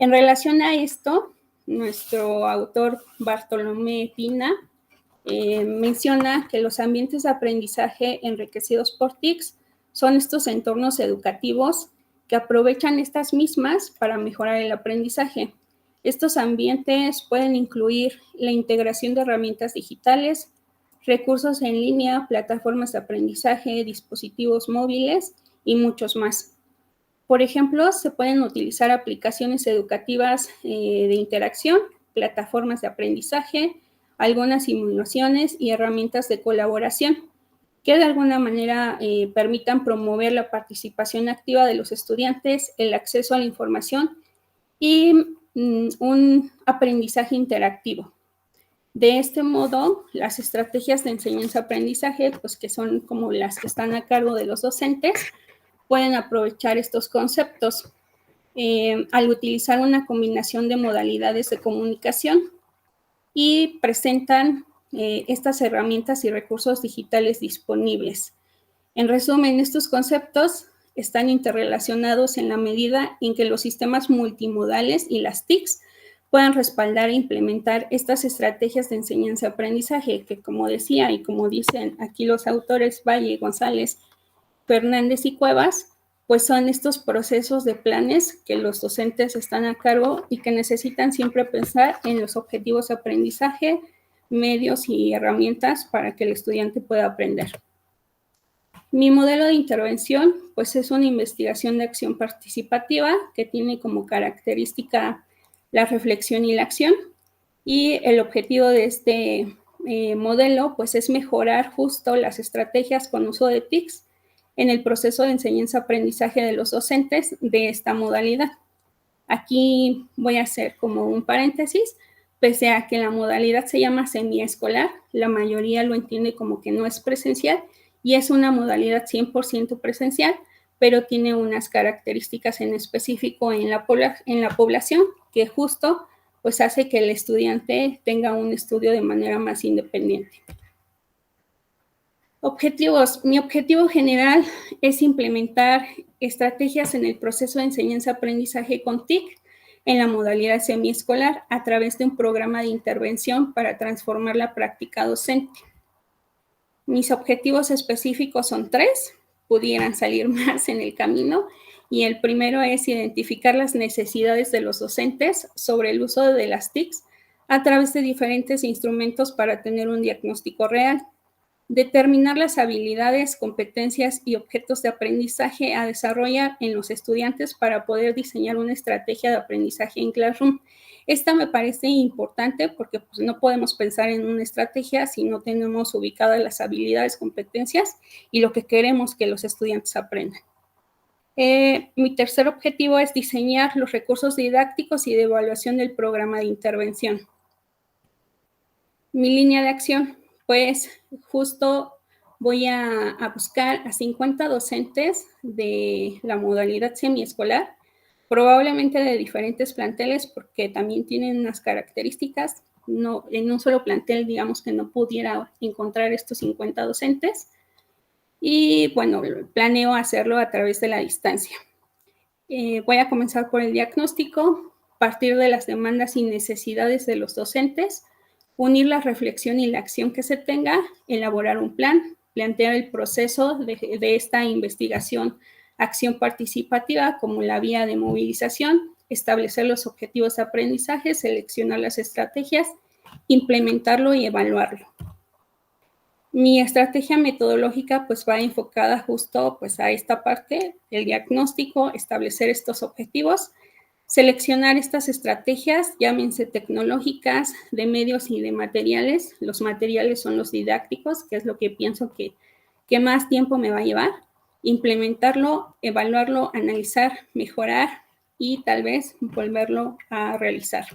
En relación a esto, nuestro autor Bartolomé Pina menciona que los ambientes de aprendizaje enriquecidos por TICs son estos entornos educativos que aprovechan estas mismas para mejorar el aprendizaje. Estos ambientes pueden incluir la integración de herramientas digitales, recursos en línea, plataformas de aprendizaje, dispositivos móviles y muchos más. Por ejemplo, se pueden utilizar aplicaciones educativas de interacción, plataformas de aprendizaje, algunas simulaciones y herramientas de colaboración que de alguna manera permitan promover la participación activa de los estudiantes, el acceso a la información y un aprendizaje interactivo. De este modo, las estrategias de enseñanza-aprendizaje, pues que son como las que están a cargo de los docentes, pueden aprovechar estos conceptos al utilizar una combinación de modalidades de comunicación y presentan estas herramientas y recursos digitales disponibles. En resumen, estos conceptos están interrelacionados en la medida en que los sistemas multimodales y las TICs puedan respaldar e implementar estas estrategias de enseñanza-aprendizaje que, como decía y como dicen aquí los autores Valle, González, Fernández y Cuevas, pues son estos procesos de planes que los docentes están a cargo y que necesitan siempre pensar en los objetivos de aprendizaje, medios y herramientas para que el estudiante pueda aprender. Mi modelo de intervención, pues es una investigación de acción participativa que tiene como característica la reflexión y la acción. Y el objetivo de este modelo, pues es mejorar justo las estrategias con uso de TICs en el proceso de enseñanza-aprendizaje de los docentes de esta modalidad. Aquí voy a hacer como un paréntesis, pese a que la modalidad se llama semiescolar, la mayoría lo entiende como que no es presencial y es una modalidad 100% presencial, pero tiene unas características en específico en la población que justo pues hace que el estudiante tenga un estudio de manera más independiente. Objetivos. Mi objetivo general es implementar estrategias en el proceso de enseñanza-aprendizaje con TIC en la modalidad semiescolar a través de un programa de intervención para transformar la práctica docente. Mis objetivos específicos son 3, pudieran salir más en el camino, y el primero es identificar las necesidades de los docentes sobre el uso de las TICs a través de diferentes instrumentos para tener un diagnóstico real. Determinar las habilidades, competencias y objetos de aprendizaje a desarrollar en los estudiantes para poder diseñar una estrategia de aprendizaje en Classroom. Esta me parece importante porque pues, no podemos pensar en una estrategia si no tenemos ubicadas las habilidades, competencias y lo que queremos que los estudiantes aprendan. Mi tercer objetivo es diseñar los recursos didácticos y de evaluación del programa de intervención. Mi línea de acción, pues justo voy a buscar a 50 docentes de la modalidad semiescolar, probablemente de diferentes planteles porque también tienen unas características. No, en un solo plantel, digamos que no pudiera encontrar estos 50 docentes. Y bueno, planeo hacerlo a través de la distancia. Voy a comenzar por el diagnóstico, partir de las demandas y necesidades de los docentes, unir la reflexión y la acción que se tenga, elaborar un plan, plantear el proceso de esta investigación, acción participativa como la vía de movilización, establecer los objetivos de aprendizaje, seleccionar las estrategias, implementarlo y evaluarlo. Mi estrategia metodológica pues va enfocada justo pues a esta parte, el diagnóstico, establecer estos objetivos, seleccionar estas estrategias, llámense tecnológicas, de medios y de materiales. Los materiales son los didácticos, que es lo que pienso que más tiempo me va a llevar. Implementarlo, evaluarlo, analizar, mejorar y tal vez volverlo a realizar.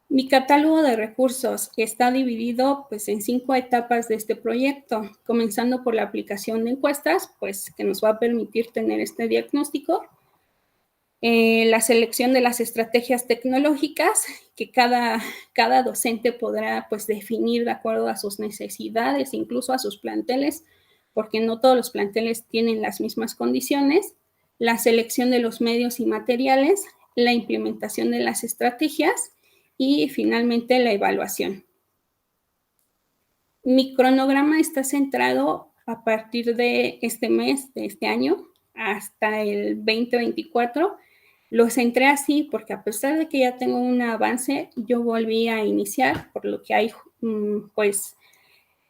Mi catálogo de recursos está dividido pues, en 5 etapas de este proyecto, comenzando por la aplicación de encuestas, pues, que nos va a permitir tener este diagnóstico. La selección de las estrategias tecnológicas que cada docente podrá pues, definir de acuerdo a sus necesidades, incluso a sus planteles, porque no todos los planteles tienen las mismas condiciones. La selección de los medios y materiales, la implementación de las estrategias y finalmente la evaluación. Mi cronograma está centrado a partir de este mes, de este año, hasta el 2024. Los entré así porque a pesar de que ya tengo un avance, yo volví a iniciar, por lo que hay pues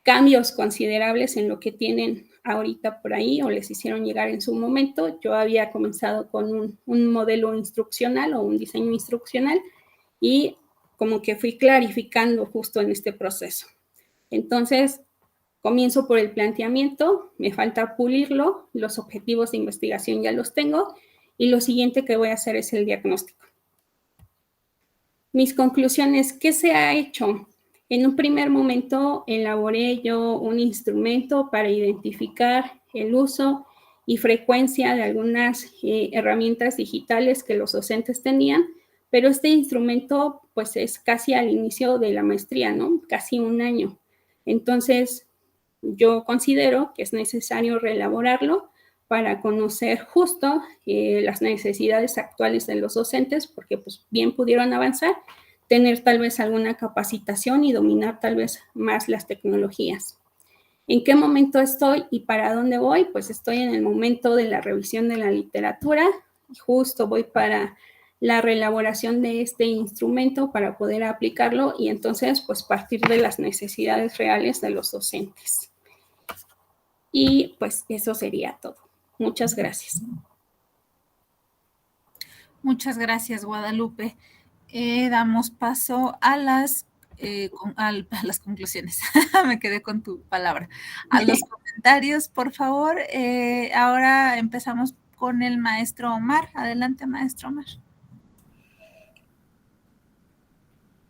cambios considerables en lo que tienen ahorita por ahí o les hicieron llegar en su momento. Yo había comenzado con un modelo instruccional o un diseño instruccional y como que fui clarificando justo en este proceso. Entonces, comienzo por el planteamiento, me falta pulirlo, los objetivos de investigación ya los tengo y lo siguiente que voy a hacer es el diagnóstico. Mis conclusiones, ¿qué se ha hecho? En un primer momento elaboré yo un instrumento para identificar el uso y frecuencia de algunas herramientas digitales que los docentes tenían, pero este instrumento pues es casi al inicio de la maestría, ¿no? Casi un año. Entonces, yo considero que es necesario reelaborarlo para conocer justo las necesidades actuales de los docentes, porque pues bien pudieron avanzar, tener tal vez alguna capacitación y dominar tal vez más las tecnologías. ¿En qué momento estoy y para dónde voy? Pues estoy en el momento de la revisión de la literatura y justo voy para la reelaboración de este instrumento para poder aplicarlo y entonces pues partir de las necesidades reales de los docentes. Y pues eso sería todo. Muchas gracias. Muchas gracias, Guadalupe. Damos paso a las conclusiones. Me quedé con tu palabra. A los comentarios, por favor. Ahora empezamos con el maestro Omar. Adelante, maestro Omar.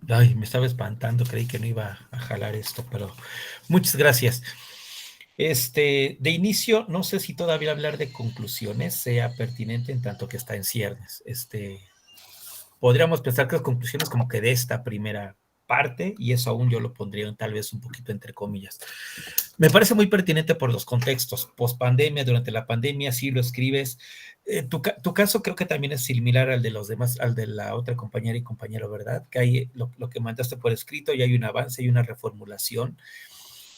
Ay, me estaba espantando, creí que no iba a jalar esto, pero muchas gracias. De inicio, no sé si todavía hablar de conclusiones sea pertinente en tanto que está en ciernes. Podríamos pensar que las conclusiones como que de esta primera parte, y eso aún yo lo pondría tal vez un poquito entre comillas. Me parece muy pertinente por los contextos, post-pandemia, durante la pandemia, sí lo escribes. Tu caso creo que también es similar al de los demás, al de la otra compañera y compañero, ¿verdad? Que hay lo que mandaste por escrito y hay un avance y una reformulación.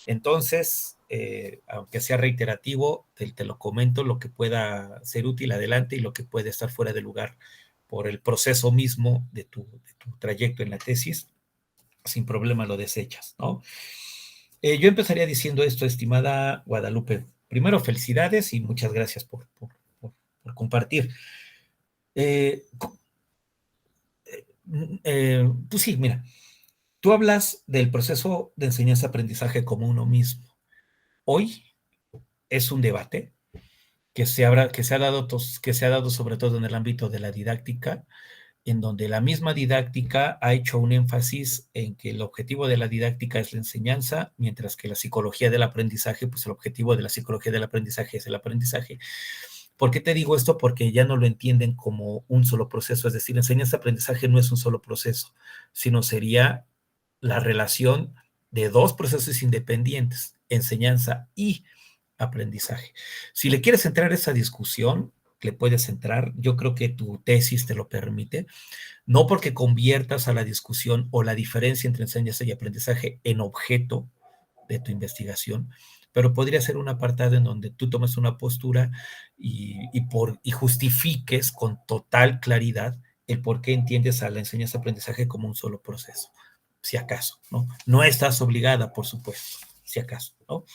Entonces, aunque sea reiterativo, te lo comento, lo que pueda ser útil adelante y lo que puede estar fuera de lugar por el proceso mismo de tu trayecto en la tesis, sin problema lo desechas, ¿no? Yo empezaría diciendo esto, estimada Guadalupe. Primero, felicidades y muchas gracias por compartir. Pues sí, mira, tú hablas del proceso de enseñanza-aprendizaje como uno mismo. Hoy es un debate que se ha dado sobre todo en el ámbito de la didáctica, en donde la misma didáctica ha hecho un énfasis en que el objetivo de la didáctica es la enseñanza, mientras que la psicología del aprendizaje, pues el objetivo de la psicología del aprendizaje es el aprendizaje. ¿Por qué te digo esto? Porque ya no lo entienden como un solo proceso, es decir, enseñanza-aprendizaje no es un solo proceso, sino sería la relación de dos procesos independientes, enseñanza y aprendizaje. Si le quieres entrar a esa discusión, le puedes entrar, yo creo que tu tesis te lo permite, no porque conviertas a la discusión o la diferencia entre enseñanza y aprendizaje en objeto de tu investigación, pero podría ser un apartado en donde tú tomes una postura y justifiques con total claridad el por qué entiendes a la enseñanza-aprendizaje como un solo proceso, si acaso, ¿no? No estás obligada, por supuesto, si acaso, ¿no?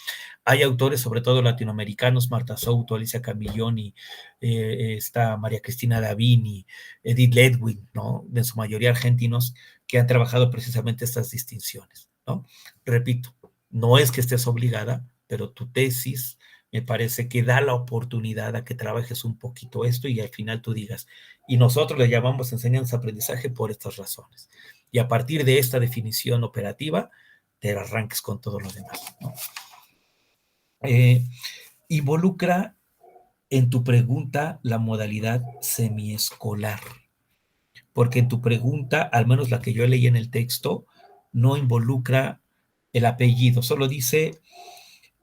Hay autores, sobre todo latinoamericanos, Marta Souto, Alicia Camilloni, está María Cristina Davini, Edith Ledwin, ¿no? En su mayoría argentinos, que han trabajado precisamente estas distinciones, ¿no? Repito, no es que estés obligada, pero tu tesis me parece que da la oportunidad a que trabajes un poquito esto y al final tú digas, y nosotros le llamamos enseñanza-aprendizaje por estas razones. Y a partir de esta definición operativa, te arranques con todo lo demás, ¿no? Involucra en tu pregunta la modalidad semiescolar, porque en tu pregunta, al menos la que yo leí en el texto, no involucra el apellido, solo dice,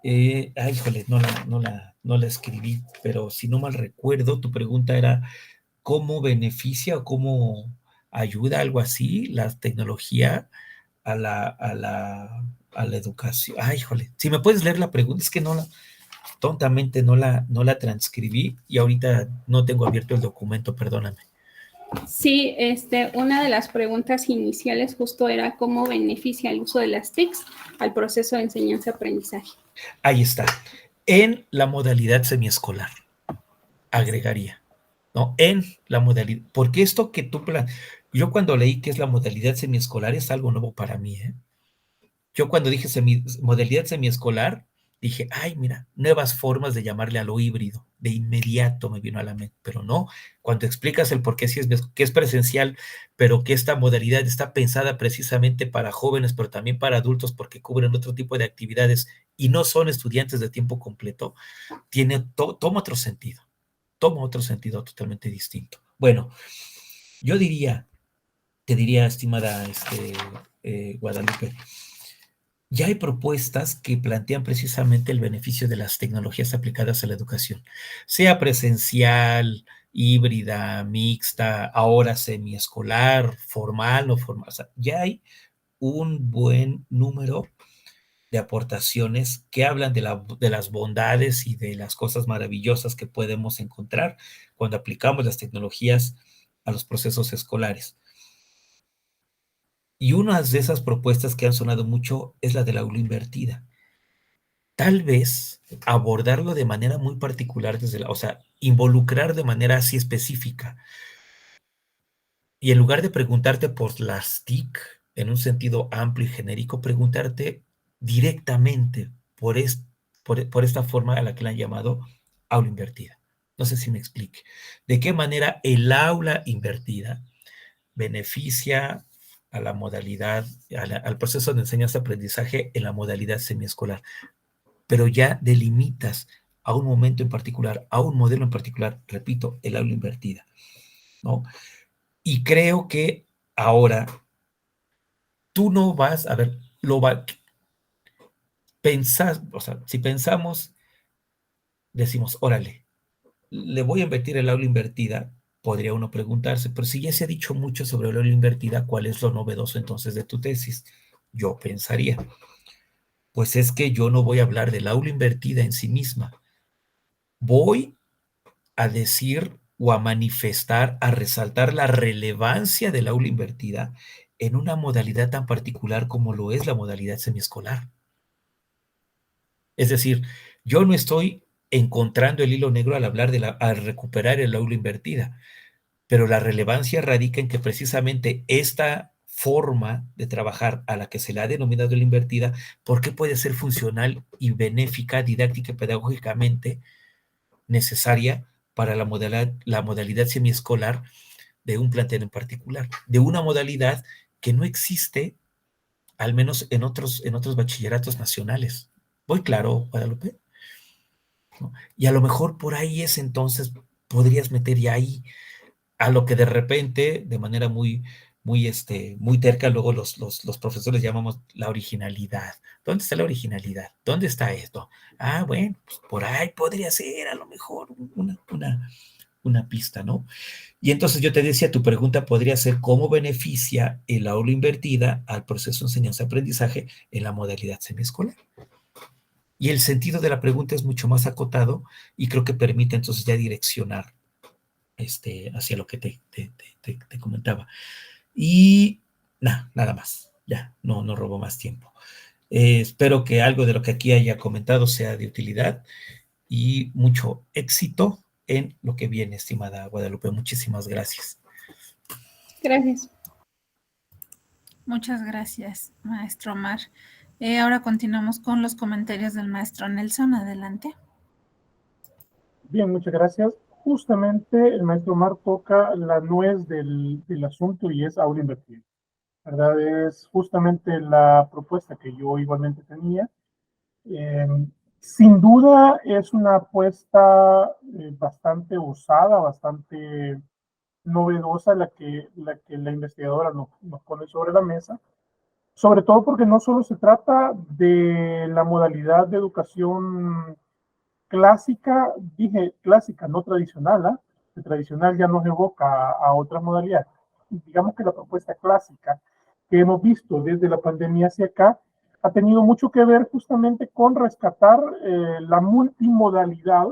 híjole, no la escribí, pero si no mal recuerdo, tu pregunta era, ¿cómo beneficia o cómo ayuda, algo así, la tecnología a la educación? Híjole, si me puedes leer la pregunta, es que no la... tontamente no la transcribí y ahorita no tengo abierto el documento, perdóname. Sí, una de las preguntas iniciales justo era cómo beneficia el uso de las TICs al proceso de enseñanza-aprendizaje. Ahí está. En la modalidad semiescolar, agregaría, ¿no? En la modalidad, porque esto que tú yo cuando leí que es la modalidad semiescolar es algo nuevo para mí, ¿eh? Yo cuando dije modalidad semiescolar, dije, ay, mira, nuevas formas de llamarle a lo híbrido. De inmediato me vino a la mente, pero no. Cuando explicas el por qué sí que es presencial, pero que esta modalidad está pensada precisamente para jóvenes, pero también para adultos, porque cubren otro tipo de actividades y no son estudiantes de tiempo completo, toma otro sentido. Toma otro sentido totalmente distinto. Bueno, yo te diría, estimada Guadalupe, ya hay propuestas que plantean precisamente el beneficio de las tecnologías aplicadas a la educación, sea presencial, híbrida, mixta, ahora semiescolar, formal, no formal. O sea, ya hay un buen número de aportaciones que hablan de las bondades y de las cosas maravillosas que podemos encontrar cuando aplicamos las tecnologías a los procesos escolares. Y una de esas propuestas que han sonado mucho es la del aula invertida. Tal vez abordarlo de manera muy particular o sea, involucrar de manera así específica. Y en lugar de preguntarte por las TIC en un sentido amplio y genérico, preguntarte directamente por esta forma a la que la han llamado aula invertida. No sé si me explique. ¿De qué manera el aula invertida beneficia a la modalidad, al proceso de enseñanza-aprendizaje en la modalidad semiescolar? Pero ya delimitas a un momento en particular, a un modelo en particular, repito, el aula invertida, ¿no? Y creo que ahora tú no vas, a ver, pensar, o sea, si pensamos, decimos, órale, le voy a invertir el aula invertida, podría uno preguntarse, pero si ya se ha dicho mucho sobre el aula invertida, ¿cuál es lo novedoso entonces de tu tesis? Yo pensaría, pues es que yo no voy a hablar del aula invertida en sí misma, voy a decir o a manifestar, a resaltar la relevancia del aula invertida en una modalidad tan particular como lo es la modalidad semiescolar. Es decir, yo no estoy encontrando el hilo negro al hablar al recuperar el aula invertida, pero la relevancia radica en que precisamente esta forma de trabajar a la que se le ha denominado la invertida, ¿por qué puede ser funcional y benéfica, didáctica y pedagógicamente necesaria para la modalidad semiescolar de un plantel en particular, de una modalidad que no existe, al menos en otros bachilleratos nacionales? ¿Voy claro, Guadalupe? ¿No? Y a lo mejor por ahí es entonces, podrías meter ya ahí a lo que de repente, de manera muy terca, luego los profesores llamamos la originalidad. ¿Dónde está la originalidad? ¿Dónde está esto? Ah, bueno, pues por ahí podría ser a lo mejor una pista, ¿no? Y entonces yo te decía, tu pregunta podría ser cómo beneficia el aula invertida al proceso de enseñanza-aprendizaje en la modalidad semiescolar. Y el sentido de la pregunta es mucho más acotado y creo que permite entonces ya direccionar hacia lo que te comentaba. Y nada más, ya, no robo más tiempo. Espero que algo de lo que aquí haya comentado sea de utilidad y mucho éxito en lo que viene, estimada Guadalupe. Muchísimas gracias. Gracias. Muchas gracias, maestro Omar. Ahora continuamos con los comentarios del maestro Nelson. Adelante. Bien, muchas gracias. Justamente el maestro Omar toca la nuez del asunto y es aula invertida. ¿Verdad? Es justamente la propuesta que yo igualmente tenía. Sin duda es una apuesta bastante osada, bastante novedosa la que la investigadora nos pone sobre la mesa, sobre todo porque no solo se trata de la modalidad de educación clásica, dije clásica, no tradicional, ¿eh? El tradicional ya nos evoca a otras modalidades. Digamos que la propuesta clásica que hemos visto desde la pandemia hacia acá ha tenido mucho que ver justamente con rescatar la multimodalidad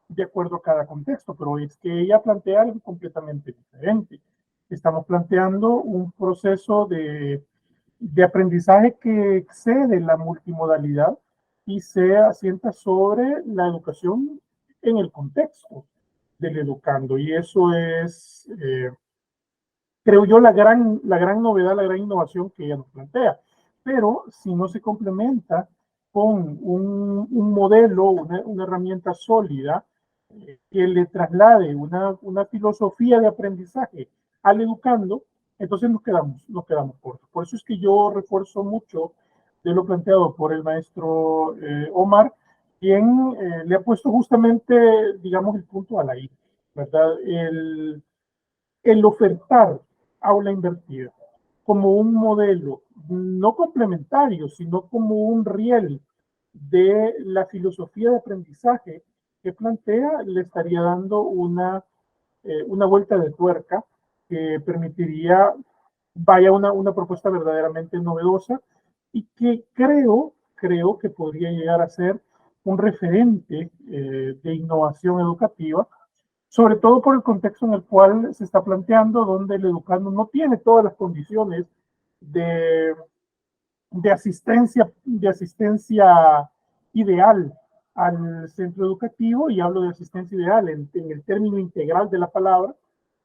de acuerdo a cada contexto, pero es que ella plantea algo completamente diferente. Estamos planteando un proceso de aprendizaje que excede la multimodalidad y se asienta sobre la educación en el contexto del educando. Y eso es, creo yo, la gran novedad, la gran innovación que ella nos plantea. Pero si no se complementa con un modelo, una herramienta sólida, que le traslade una filosofía de aprendizaje al educando, entonces nos quedamos cortos. Por eso es que yo refuerzo mucho de lo planteado por el maestro Omar, quien le ha puesto justamente, digamos, el punto a la I, ¿verdad? El ofertar aula invertida como un modelo no complementario, sino como un riel de la filosofía de aprendizaje que plantea, le estaría dando una vuelta de tuerca que permitiría, vaya, una propuesta verdaderamente novedosa y que creo que podría llegar a ser un referente de innovación educativa, sobre todo por el contexto en el cual se está planteando, donde el educando no tiene todas las condiciones de asistencia ideal al centro educativo, y hablo de asistencia ideal en el término integral de la palabra,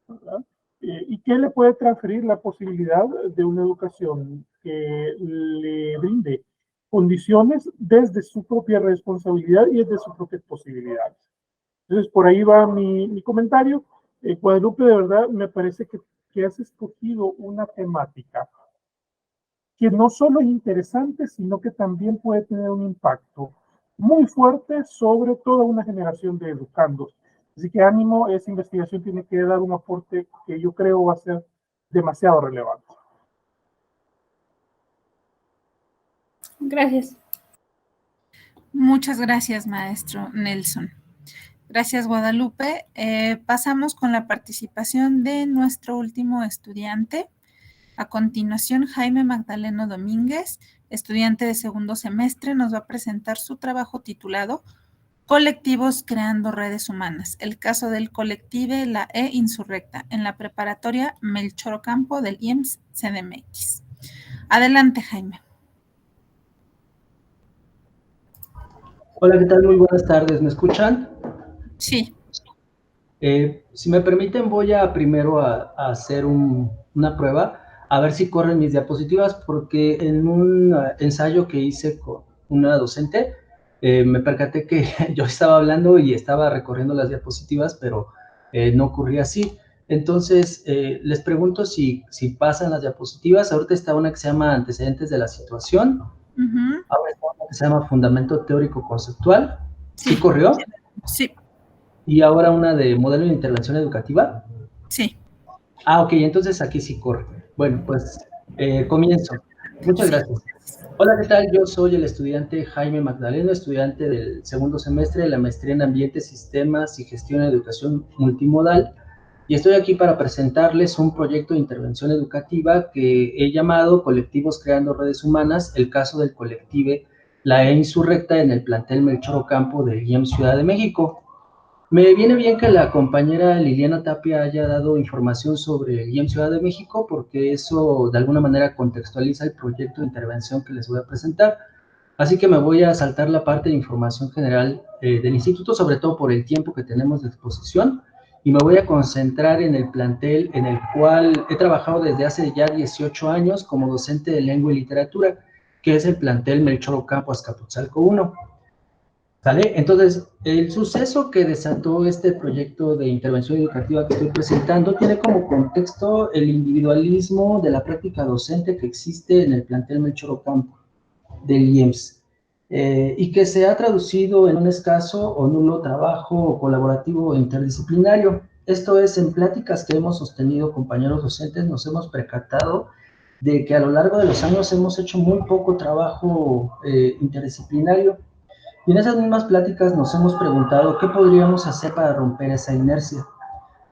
¿verdad? Y que le puede transferir la posibilidad de una educación que le brinde condiciones desde su propia responsabilidad y desde sus propias posibilidades. Entonces, por ahí va mi comentario. Guadalupe, de verdad, me parece que has escogido una temática que no solo es interesante, sino que también puede tener un impacto muy fuerte sobre toda una generación de educandos. Así que ánimo, esa investigación tiene que dar un aporte que yo creo va a ser demasiado relevante. Gracias. Muchas gracias, maestro Nelson. Gracias, Guadalupe. Pasamos con la participación de nuestro último estudiante. A continuación, Jaime Magdaleno Domínguez, estudiante de segundo semestre, nos va a presentar su trabajo titulado Colectivos creando redes humanas, el caso del Colective La E Insurrecta, en la preparatoria Melchor Ocampo del IEMS CDMX. Adelante, Jaime. Hola, ¿qué tal? Muy buenas tardes. ¿Me escuchan? Sí. Si me permiten, voy a primero a hacer una prueba, a ver si corren mis diapositivas, porque en un ensayo que hice con una docente, me percaté que yo estaba hablando y estaba recorriendo las diapositivas, pero no ocurría así. Entonces, les pregunto si pasan las diapositivas. Ahorita está una que se llama Antecedentes de la situación. Ahora está una que se llama Fundamento Teórico Conceptual. ¿Sí corrió? Sí. Y ahora una de Modelo de Intervención Educativa. Sí. Ah, ok, entonces aquí sí corre. Bueno, pues comienzo. Muchas gracias. Hola, ¿qué tal? Yo soy el estudiante Jaime Magdaleno, estudiante del segundo semestre de la maestría en Ambientes, Sistemas y Gestión de Educación Multimodal, y estoy aquí para presentarles un proyecto de intervención educativa que he llamado Colectivos Creando Redes Humanas, el caso del Colective La E Insurrecta en el plantel Melchor Ocampo del IEMS Ciudad de México. Me viene bien que la compañera Liliana Tapia haya dado información sobre el IEM Ciudad de México, porque eso de alguna manera contextualiza el proyecto de intervención que les voy a presentar. Así que me voy a saltar la parte de información general del instituto, sobre todo por el tiempo que tenemos de exposición, y me voy a concentrar en el plantel en el cual he trabajado desde hace ya 18 años como docente de lengua y literatura, que es el plantel Melchor Ocampo Azcapotzalco 1. ¿Vale? Entonces, el suceso que desató este proyecto de intervención educativa que estoy presentando tiene como contexto el individualismo de la práctica docente que existe en el plantel Melchor Ocampo del IEMS, y que se ha traducido en un escaso o nulo trabajo colaborativo e interdisciplinario. Esto es, en pláticas que hemos sostenido compañeros docentes, nos hemos percatado de que a lo largo de los años hemos hecho muy poco trabajo interdisciplinario. Y en esas mismas pláticas nos hemos preguntado qué podríamos hacer para romper esa inercia.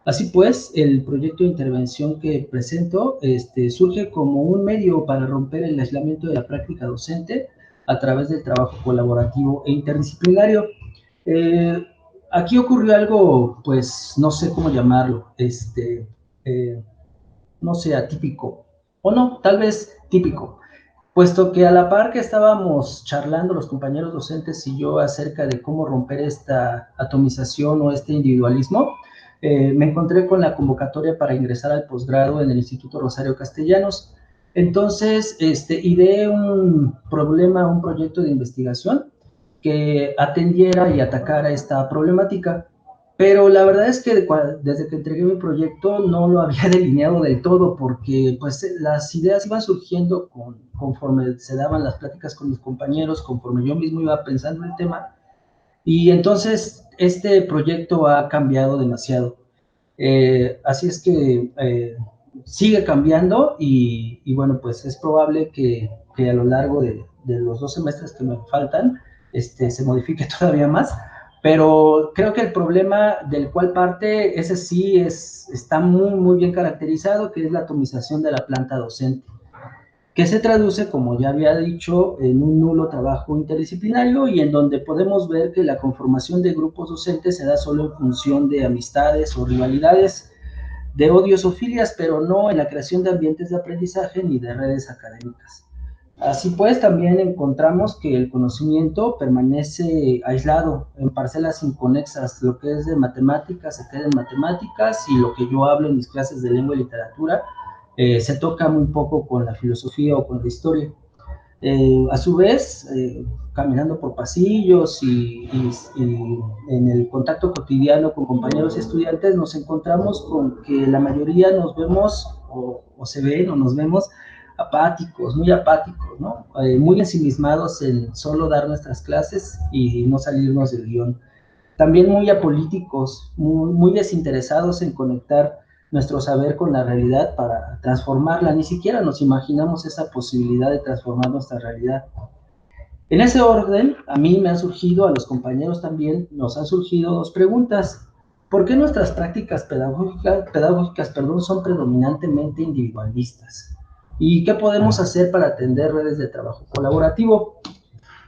Así pues, el proyecto de intervención que presento surge como un medio para romper el aislamiento de la práctica docente a través del trabajo colaborativo e interdisciplinario. Aquí ocurrió algo, pues no sé cómo llamarlo, no sé, atípico, o no, tal vez típico, puesto que a la par que estábamos charlando los compañeros docentes y yo acerca de cómo romper esta atomización o este individualismo, me encontré con la convocatoria para ingresar al posgrado en el Instituto Rosario Castellanos. Entonces, ideé un proyecto de investigación que atendiera y atacara esta problemática. Pero la verdad es que desde que entregué mi proyecto no lo había delineado del todo, porque pues las ideas iban surgiendo conforme se daban las pláticas con mis compañeros, conforme yo mismo iba pensando el tema, y entonces este proyecto ha cambiado demasiado. Así es que sigue cambiando y bueno, pues es probable que a lo largo de los 2 semestres que me faltan, se modifique todavía más, pero creo que el problema del cual parte, ese sí está muy bien caracterizado, que es la atomización de la planta docente, que se traduce, como ya había dicho, en un nulo trabajo interdisciplinario y en donde podemos ver que la conformación de grupos docentes se da solo en función de amistades o rivalidades, de odios o filias, pero no en la creación de ambientes de aprendizaje ni de redes académicas. Así pues, también encontramos que el conocimiento permanece aislado en parcelas inconexas. Lo que es de matemáticas se queda en matemáticas y lo que yo hablo en mis clases de lengua y literatura se toca muy poco con la filosofía o con la historia. A su vez, caminando por pasillos y en el contacto cotidiano con compañeros y estudiantes, nos encontramos con que la mayoría nos vemos o se ven o nos vemos apáticos, muy apáticos, ¿no? Muy ensimismados en solo dar nuestras clases y no salirnos del guión. También muy apolíticos, muy desinteresados en conectar nuestro saber con la realidad para transformarla. Ni siquiera nos imaginamos esa posibilidad de transformar nuestra realidad. En ese orden, a mí me han surgido, a los compañeros también, nos han surgido 2 preguntas. ¿Por qué nuestras prácticas pedagógicas son predominantemente individualistas? ¿Y qué podemos hacer para atender redes de trabajo colaborativo?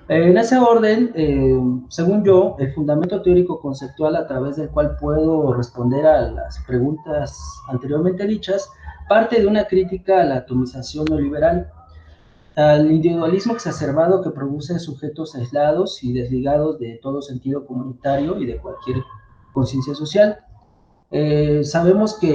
En ese orden, según yo, el fundamento teórico conceptual a través del cual puedo responder a las preguntas anteriormente dichas, parte de una crítica a la atomización neoliberal, al individualismo exacerbado que produce sujetos aislados y desligados de todo sentido comunitario y de cualquier conciencia social. Sabemos que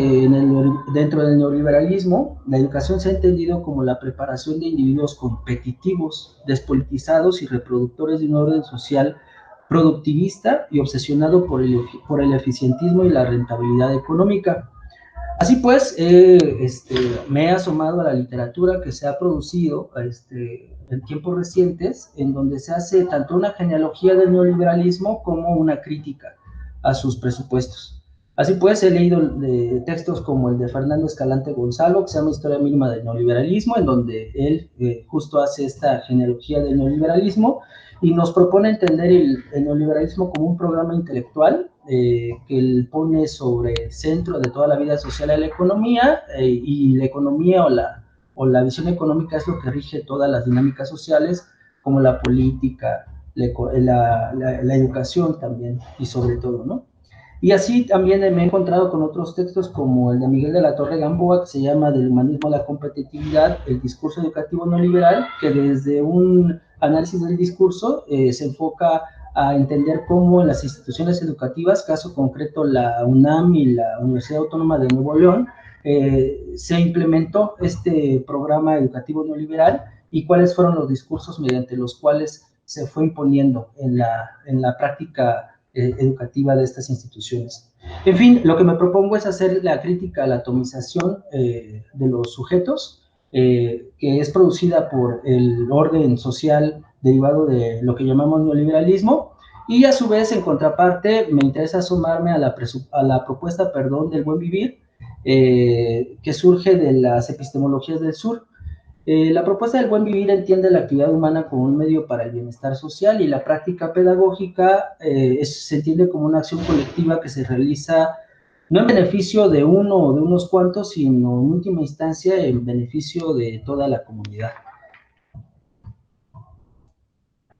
dentro del neoliberalismo, la educación se ha entendido como la preparación de individuos competitivos, despolitizados y reproductores de un orden social productivista y obsesionado por el eficientismo y la rentabilidad económica. Así pues, me he asomado a la literatura que se ha producido en tiempos recientes, en donde se hace tanto una genealogía del neoliberalismo como una crítica a sus presupuestos. Así pues, he leído textos como el de Fernando Escalante Gonzalo, que se llama Historia Mínima del Neoliberalismo, en donde él justo hace esta genealogía del neoliberalismo y nos propone entender el neoliberalismo como un programa intelectual que él pone sobre el centro de toda la vida social a la economía, y la economía o la visión económica es lo que rige todas las dinámicas sociales, como la política, la educación también, y sobre todo, ¿no? Y así también me he encontrado con otros textos como el de Miguel de la Torre Gamboa, que se llama Del humanismo a la competitividad, el discurso educativo neoliberal, que desde un análisis del discurso se enfoca a entender cómo en las instituciones educativas, caso concreto la UNAM y la Universidad Autónoma de Nuevo León, se implementó este programa educativo neoliberal y cuáles fueron los discursos mediante los cuales se fue imponiendo en la práctica educativa de estas instituciones. En fin, lo que me propongo es hacer la crítica a la atomización de los sujetos, que es producida por el orden social derivado de lo que llamamos neoliberalismo, y a su vez, en contraparte, me interesa asomarme a la propuesta del buen vivir, que surge de las epistemologías del sur. La propuesta del buen vivir entiende la actividad humana como un medio para el bienestar social, y la práctica pedagógica se entiende como una acción colectiva que se realiza no en beneficio de uno o de unos cuantos, sino en última instancia en beneficio de toda la comunidad.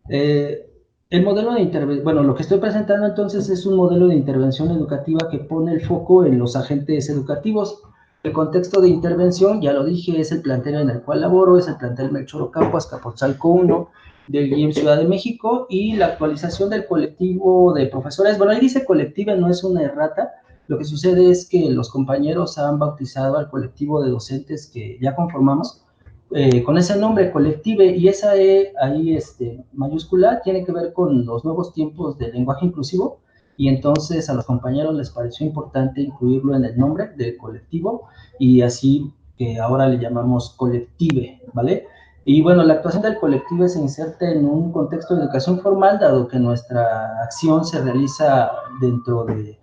El modelo de intervención, bueno, lo que estoy presentando entonces es un modelo de intervención educativa que pone el foco en los agentes educativos. El contexto de intervención, ya lo dije, es el plantel en el cual laboro, es el plantel Melchor Ocampo, Azcapotzalco 1, del IEM Ciudad de México, y la actualización del colectivo de profesores. Bueno, ahí dice colectiva, no es una errata. Lo que sucede es que los compañeros han bautizado al colectivo de docentes que ya conformamos con ese nombre, Colective, y esa E ahí mayúscula tiene que ver con los nuevos tiempos del lenguaje inclusivo, y entonces a los compañeros les pareció importante incluirlo en el nombre del colectivo, y así que ahora le llamamos Colective, ¿vale? Y bueno, la actuación del colectivo se inserta en un contexto de educación formal, dado que nuestra acción se realiza dentro de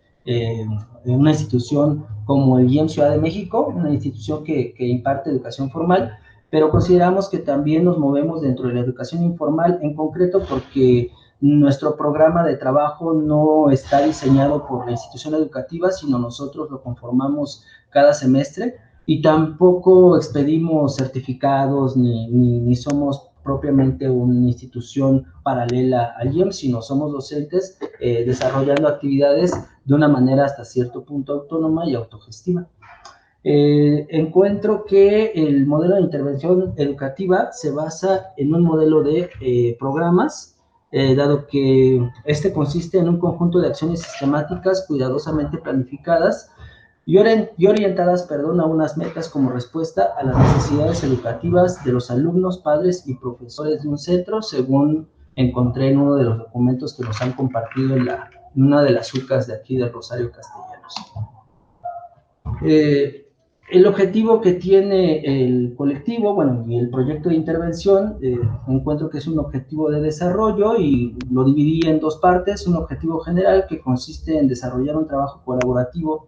una institución como el IEM Ciudad de México, una institución que imparte educación formal, pero consideramos que también nos movemos dentro de la educación informal, en concreto porque nuestro programa de trabajo no está diseñado por la institución educativa, sino nosotros lo conformamos cada semestre, y tampoco expedimos certificados ni somos propiamente una institución paralela al IEM, sino somos docentes desarrollando actividades de una manera hasta cierto punto autónoma y autogestiva. Encuentro que el modelo de intervención educativa se basa en un modelo de programas, dado que este consiste en un conjunto de acciones sistemáticas cuidadosamente planificadas y orientadas, a unas metas como respuesta a las necesidades educativas de los alumnos, padres y profesores de un centro, según encontré en uno de los documentos que nos han compartido en una de las UCAs de aquí de Rosario Castellanos. El objetivo que tiene el colectivo, bueno, y el proyecto de intervención, encuentro que es un objetivo de desarrollo y lo dividí en dos partes. Un objetivo general que consiste en desarrollar un trabajo colaborativo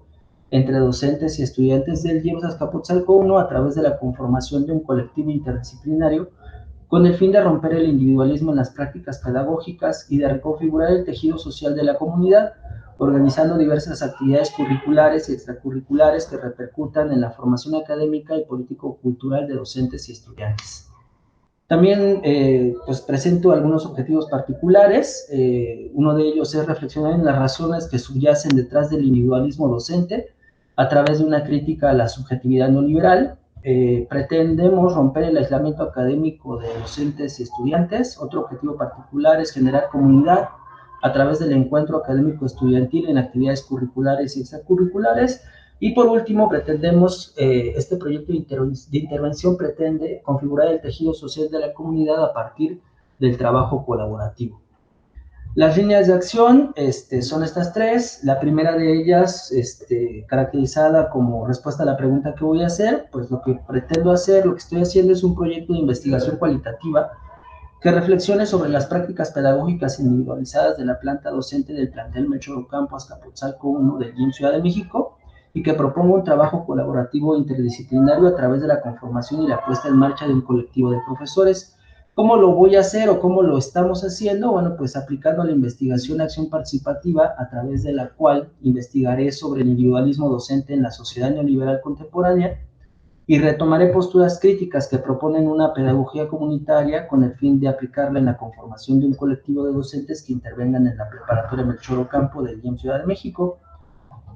entre docentes y estudiantes del IEM Azcapotzalco 1 a través de la conformación de un colectivo interdisciplinario con el fin de romper el individualismo en las prácticas pedagógicas y de reconfigurar el tejido social de la comunidad, organizando diversas actividades curriculares y extracurriculares que repercutan en la formación académica y político-cultural de docentes y estudiantes. También pues presento algunos objetivos particulares. Uno de ellos es reflexionar en las razones que subyacen detrás del individualismo docente a través de una crítica a la subjetividad neoliberal. Pretendemos romper el aislamiento académico de docentes y estudiantes. Otro objetivo particular es generar comunidad a través del encuentro académico estudiantil en actividades curriculares y extracurriculares. Y por último, pretendemos, este proyecto de intervención pretende configurar el tejido social de la comunidad a partir del trabajo colaborativo. Las líneas de acción son estas tres. La primera de ellas, caracterizada como respuesta a la pregunta que voy a hacer, pues lo que pretendo hacer, lo que estoy haciendo es un proyecto de investigación cualitativa que reflexione sobre las prácticas pedagógicas individualizadas de la planta docente del plantel Melchor Ocampo Azcapotzalco 1 del IEM Ciudad de México, y que proponga un trabajo colaborativo interdisciplinario a través de la conformación y la puesta en marcha de un colectivo de profesores. ¿Cómo lo voy a hacer o cómo lo estamos haciendo? Bueno, pues aplicando la investigación acción participativa, a través de la cual investigaré sobre el individualismo docente en la sociedad neoliberal contemporánea, y retomaré posturas críticas que proponen una pedagogía comunitaria con el fin de aplicarla en la conformación de un colectivo de docentes que intervengan en la preparatoria Melchor Ocampo del IEM Ciudad de México.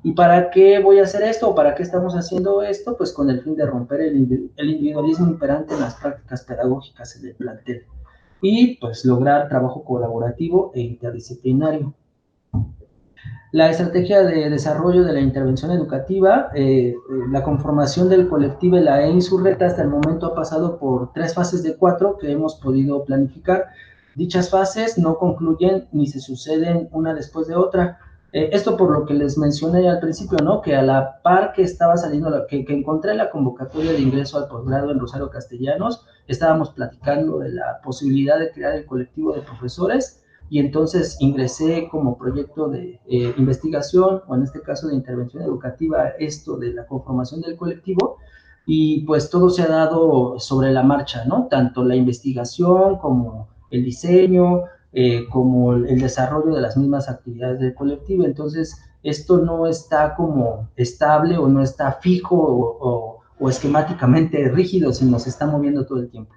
¿Y para qué voy a hacer esto? ¿O para qué estamos haciendo esto? Pues con el fin de romper el individualismo imperante en las prácticas pedagógicas en el plantel y pues lograr trabajo colaborativo e interdisciplinario. La estrategia de desarrollo de la intervención educativa, la conformación del colectivo, la E-Insurrecta, hasta el momento ha pasado por 3 fases de 4 que hemos podido planificar. Dichas fases no concluyen ni se suceden una después de otra. Esto por lo que les mencioné al principio, ¿no? Que a la par que estaba saliendo, que encontré la convocatoria de ingreso al posgrado en Rosario Castellanos, estábamos platicando de la posibilidad de crear el colectivo de profesores, y entonces ingresé como proyecto de investigación, o en este caso de intervención educativa, esto de la conformación del colectivo, y pues todo se ha dado sobre la marcha, ¿no? Tanto la investigación como el diseño, como el desarrollo de las mismas actividades del colectivo. Entonces, esto no está como estable o no está fijo o esquemáticamente rígido, sino se está moviendo todo el tiempo.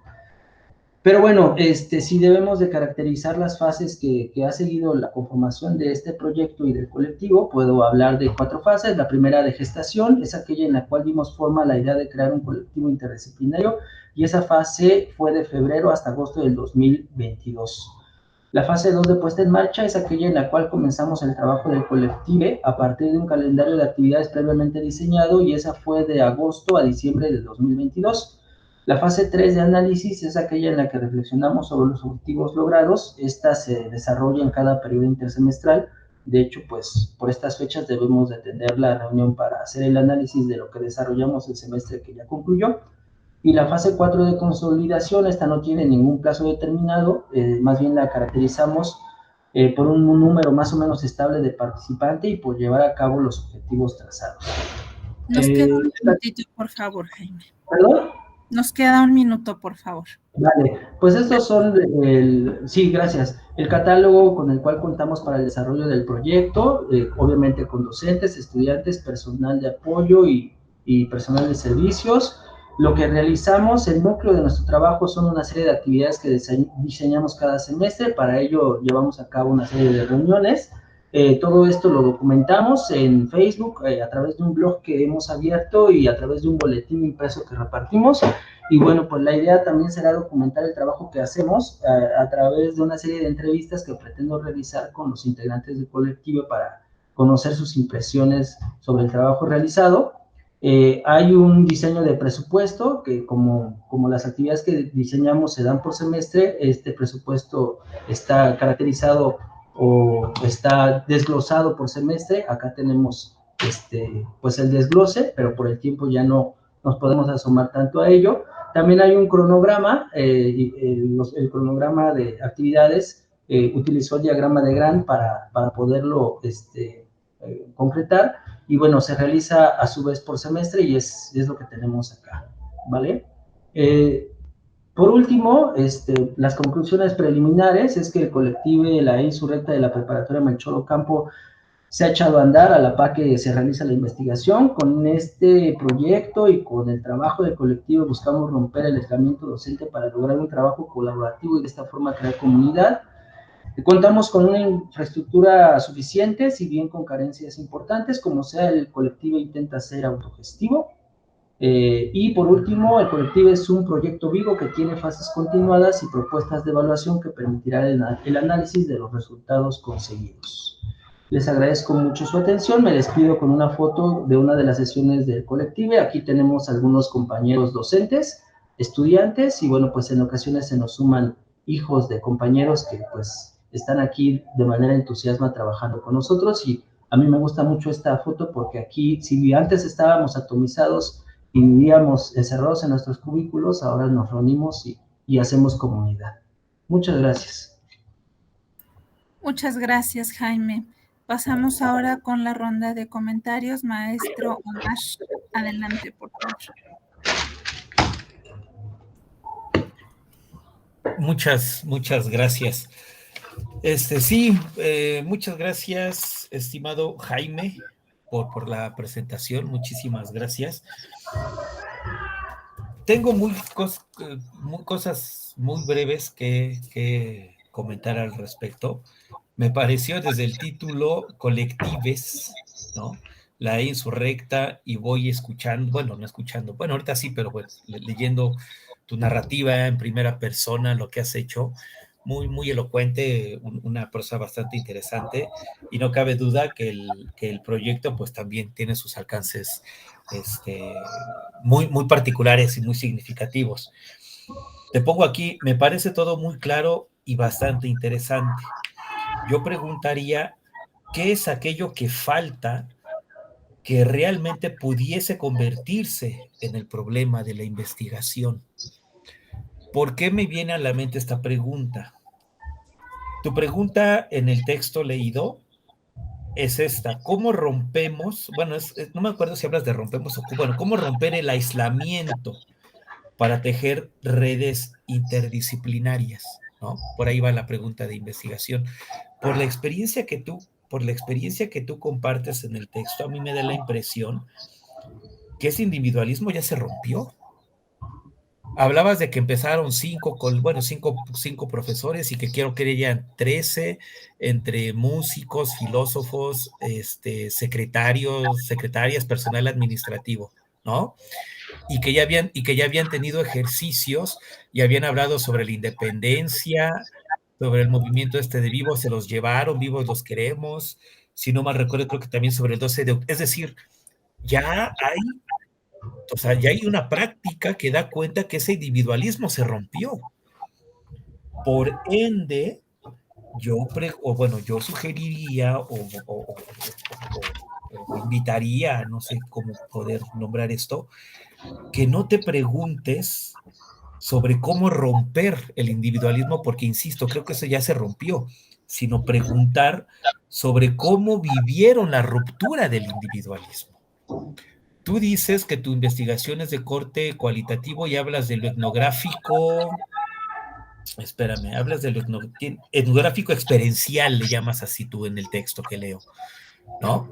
Pero bueno, sí debemos de caracterizar las fases que ha seguido la conformación de este proyecto y del colectivo. Puedo hablar de 4 fases. La primera, de gestación, es aquella en la cual dimos forma a la idea de crear un colectivo interdisciplinario, y esa fase fue de febrero hasta agosto del 2022. La fase 2 de puesta en marcha es aquella en la cual comenzamos el trabajo del colectivo a partir de un calendario de actividades previamente diseñado, y esa fue de agosto a diciembre del 2022. La fase 3 de análisis es aquella en la que reflexionamos sobre los objetivos logrados. Esta se desarrolla en cada periodo intersemestral. De hecho, pues por estas fechas debemos de tener la reunión para hacer el análisis de lo que desarrollamos el semestre que ya concluyó. Y la fase 4 de consolidación, esta no tiene ningún plazo determinado, más bien la caracterizamos por un número más o menos estable de participantes y por llevar a cabo los objetivos trazados. Nos queda un minutito, por favor, Jaime. ¿Perdón? Nos queda un minuto, por favor. Vale, pues estos son, sí, gracias, el catálogo con el cual contamos para el desarrollo del proyecto, obviamente con docentes, estudiantes, personal de apoyo y personal de servicios. Lo que realizamos, el núcleo de nuestro trabajo son una serie de actividades que diseñamos cada semestre. Para ello llevamos a cabo una serie de reuniones. Todo esto lo documentamos en Facebook, a través de un blog que hemos abierto y a través de un boletín impreso que repartimos. Y bueno, pues la idea también será documentar el trabajo que hacemos a través de una serie de entrevistas que pretendo realizar con los integrantes del colectivo para conocer sus impresiones sobre el trabajo realizado. Hay un diseño de presupuesto que como las actividades que diseñamos se dan por semestre, este presupuesto está caracterizado o está desglosado por semestre. Acá tenemos pues el desglose, pero por el tiempo ya no nos podemos asomar tanto a ello. También hay un cronograma, el cronograma de actividades, utilizó el diagrama de Gantt para poderlo concretar, y bueno, se realiza a su vez por semestre y es lo que tenemos acá, ¿vale? Por último, las conclusiones preliminares es que el colectivo La Insurrecta de la Preparatoria Melchor Ocampo se ha echado a andar a la par que se realiza la investigación. Con este proyecto y con el trabajo del colectivo buscamos romper el aislamiento docente para lograr un trabajo colaborativo y de esta forma crear comunidad. Contamos con una infraestructura suficiente, si bien con carencias importantes, como sea, el colectivo intenta ser autogestivo. Y por último, el colectivo es un proyecto vivo que tiene fases continuadas y propuestas de evaluación que permitirán el análisis de los resultados conseguidos. Les agradezco mucho su atención. Me despido con una foto de una de las sesiones del colectivo. Aquí tenemos algunos compañeros docentes, estudiantes, y bueno, pues en ocasiones se nos suman hijos de compañeros que pues están aquí de manera entusiasma trabajando con nosotros. Y a mí me gusta mucho esta foto porque aquí, si antes estábamos atomizados y vivíamos encerrados en nuestros cubículos, ahora nos reunimos y hacemos comunidad. Muchas gracias. Muchas gracias, Jaime. Pasamos ahora con la ronda de comentarios. Maestro Omar, adelante, por favor. Muchas gracias. Sí, muchas gracias, estimado Jaime, por la presentación. Muchísimas gracias. Tengo cosas muy breves que comentar al respecto. Me pareció desde el título Colectives, ¿no? La Insurrecta, y voy escuchando, bueno, no escuchando, bueno, ahorita sí, pero bueno, leyendo tu narrativa en primera persona, lo que has hecho, muy elocuente, una prosa bastante interesante, y no cabe duda que el proyecto pues también tiene sus alcances muy particulares y muy significativos. Te pongo aquí, me parece todo muy claro y bastante interesante. Yo preguntaría, ¿qué es aquello que falta que realmente pudiese convertirse en el problema de la investigación? ¿Por qué me viene a la mente esta pregunta? Tu pregunta en el texto leído es esta: ¿cómo rompemos? Bueno, no me acuerdo si hablas de rompemos o bueno, ¿cómo romper el aislamiento para tejer redes interdisciplinarias? ¿No? Por ahí va la pregunta de investigación. Por la experiencia que tú por la experiencia que tú compartes en el texto, a mí me da la impresión que ese individualismo ya se rompió. Hablabas de que empezaron cinco profesores y que quiero que eran 13 entre músicos, filósofos, secretarias, personal administrativo, ¿no? Y que ya habían tenido ejercicios y habían hablado sobre la independencia, sobre el movimiento de vivos se los llevaron, vivos los queremos, si no mal recuerdo, creo que también sobre el 12 de octubre, es decir, ya hay una práctica que da cuenta que ese individualismo se rompió. Por ende, yo sugeriría o invitaría, no sé cómo poder nombrar esto, que no te preguntes sobre cómo romper el individualismo, porque insisto, creo que eso ya se rompió, sino preguntar sobre cómo vivieron la ruptura del individualismo. Tú dices que tu investigación es de corte cualitativo y hablas de lo etnográfico, hablas de lo etnográfico experiencial, le llamas así tú en el texto que leo, ¿no?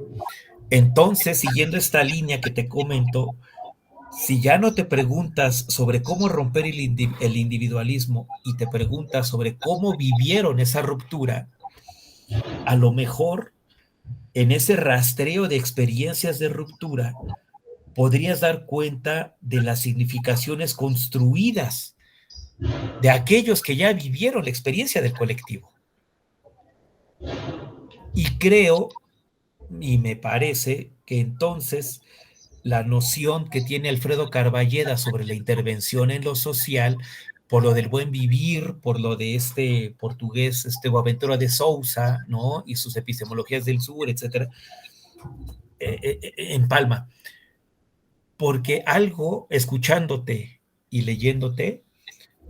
Entonces, siguiendo esta línea que te comento, si ya no te preguntas sobre cómo romper el individualismo y te preguntas sobre cómo vivieron esa ruptura, a lo mejor en ese rastreo de experiencias de ruptura podrías dar cuenta de las significaciones construidas de aquellos que ya vivieron la experiencia del colectivo. Y creo, y me parece, que entonces la noción que tiene Alfredo Carballeda sobre la intervención en lo social, por lo del buen vivir, por lo de este portugués, Boaventura de Sousa, ¿no? Y sus epistemologías del sur, etcétera, empalma. Porque algo, escuchándote y leyéndote,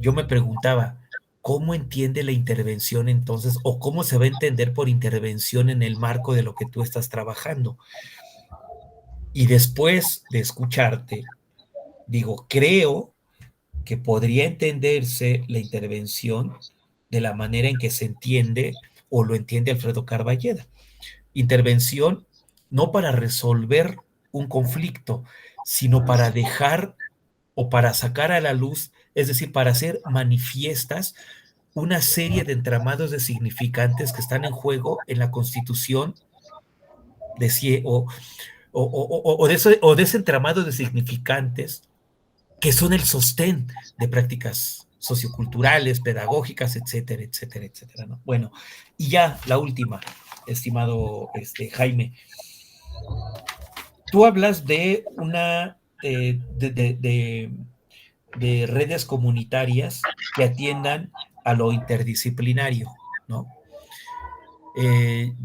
yo me preguntaba, ¿cómo entiende la intervención entonces? ¿O cómo se va a entender por intervención en el marco de lo que tú estás trabajando? Y después de escucharte, digo, creo que podría entenderse la intervención de la manera en que se entiende o lo entiende Alfredo Carballeda. Intervención no para resolver un conflicto, sino para dejar o para sacar a la luz, es decir, para hacer manifiestas una serie de entramados de significantes que están en juego en la Constitución de de ese entramado de significantes que son el sostén de prácticas socioculturales, pedagógicas, etcétera, etcétera, etcétera, ¿no? Bueno, y ya la última, estimado Jaime. Tú hablas de de redes comunitarias que atiendan a lo interdisciplinario, ¿no?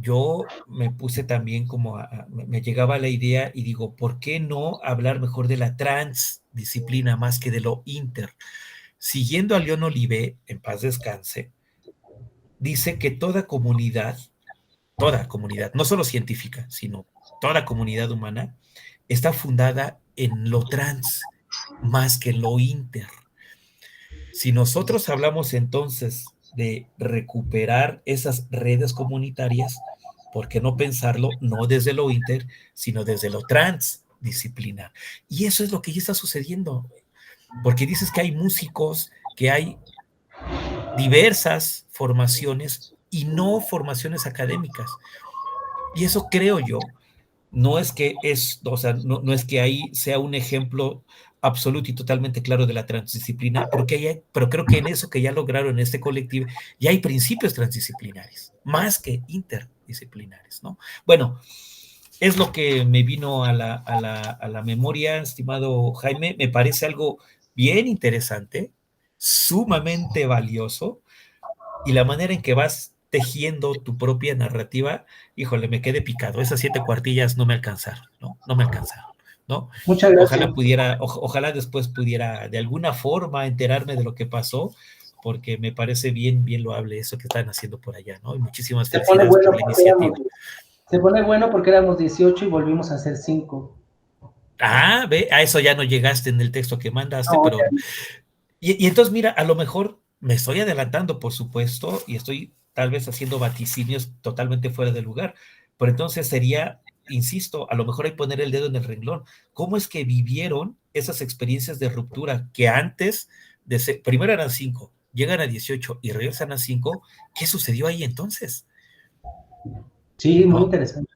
Yo me puse también me llegaba la idea y digo, ¿por qué no hablar mejor de la transdisciplina más que de lo inter? Siguiendo a León Olivé, en paz descanse, dice que toda comunidad, no solo científica, sino toda comunidad humana, está fundada en lo trans más que en lo inter. Si nosotros hablamos entonces de recuperar esas redes comunitarias, ¿por qué no pensarlo no desde lo inter, sino desde lo transdisciplinar? Y eso es lo que ya está sucediendo, porque dices que hay músicos, que hay diversas formaciones y no formaciones académicas. Y eso creo yo, no es que no es que ahí sea un ejemplo absoluto y totalmente claro de la transdisciplina, pero creo que en eso que ya lograron en este colectivo, ya hay principios transdisciplinares, más que interdisciplinares, ¿no? Bueno, es lo que me vino a la memoria, estimado Jaime, me parece algo bien interesante, sumamente valioso, y la manera en que vas tejiendo tu propia narrativa, híjole, me quedé picado, esas 7 cuartillas no me alcanzaron, ¿no? No me alcanzaron, ¿no? Muchas gracias. Ojalá después pudiera de alguna forma enterarme de lo que pasó, porque me parece bien loable eso que están haciendo por allá, ¿no? Y muchísimas felicidades por la iniciativa. Se pone bueno porque éramos 18 y volvimos a ser 5. Ah, ve, a eso ya no llegaste en el texto que mandaste, pero... Y entonces, mira, a lo mejor me estoy adelantando, por supuesto, y estoy tal vez haciendo vaticinios totalmente fuera de lugar, pero entonces sería, insisto, a lo mejor hay que poner el dedo en el renglón. ¿Cómo es que vivieron esas experiencias de ruptura que antes de ser, primero eran 5, llegan a 18 y regresan a 5? ¿Qué sucedió ahí entonces? Sí, muy interesante.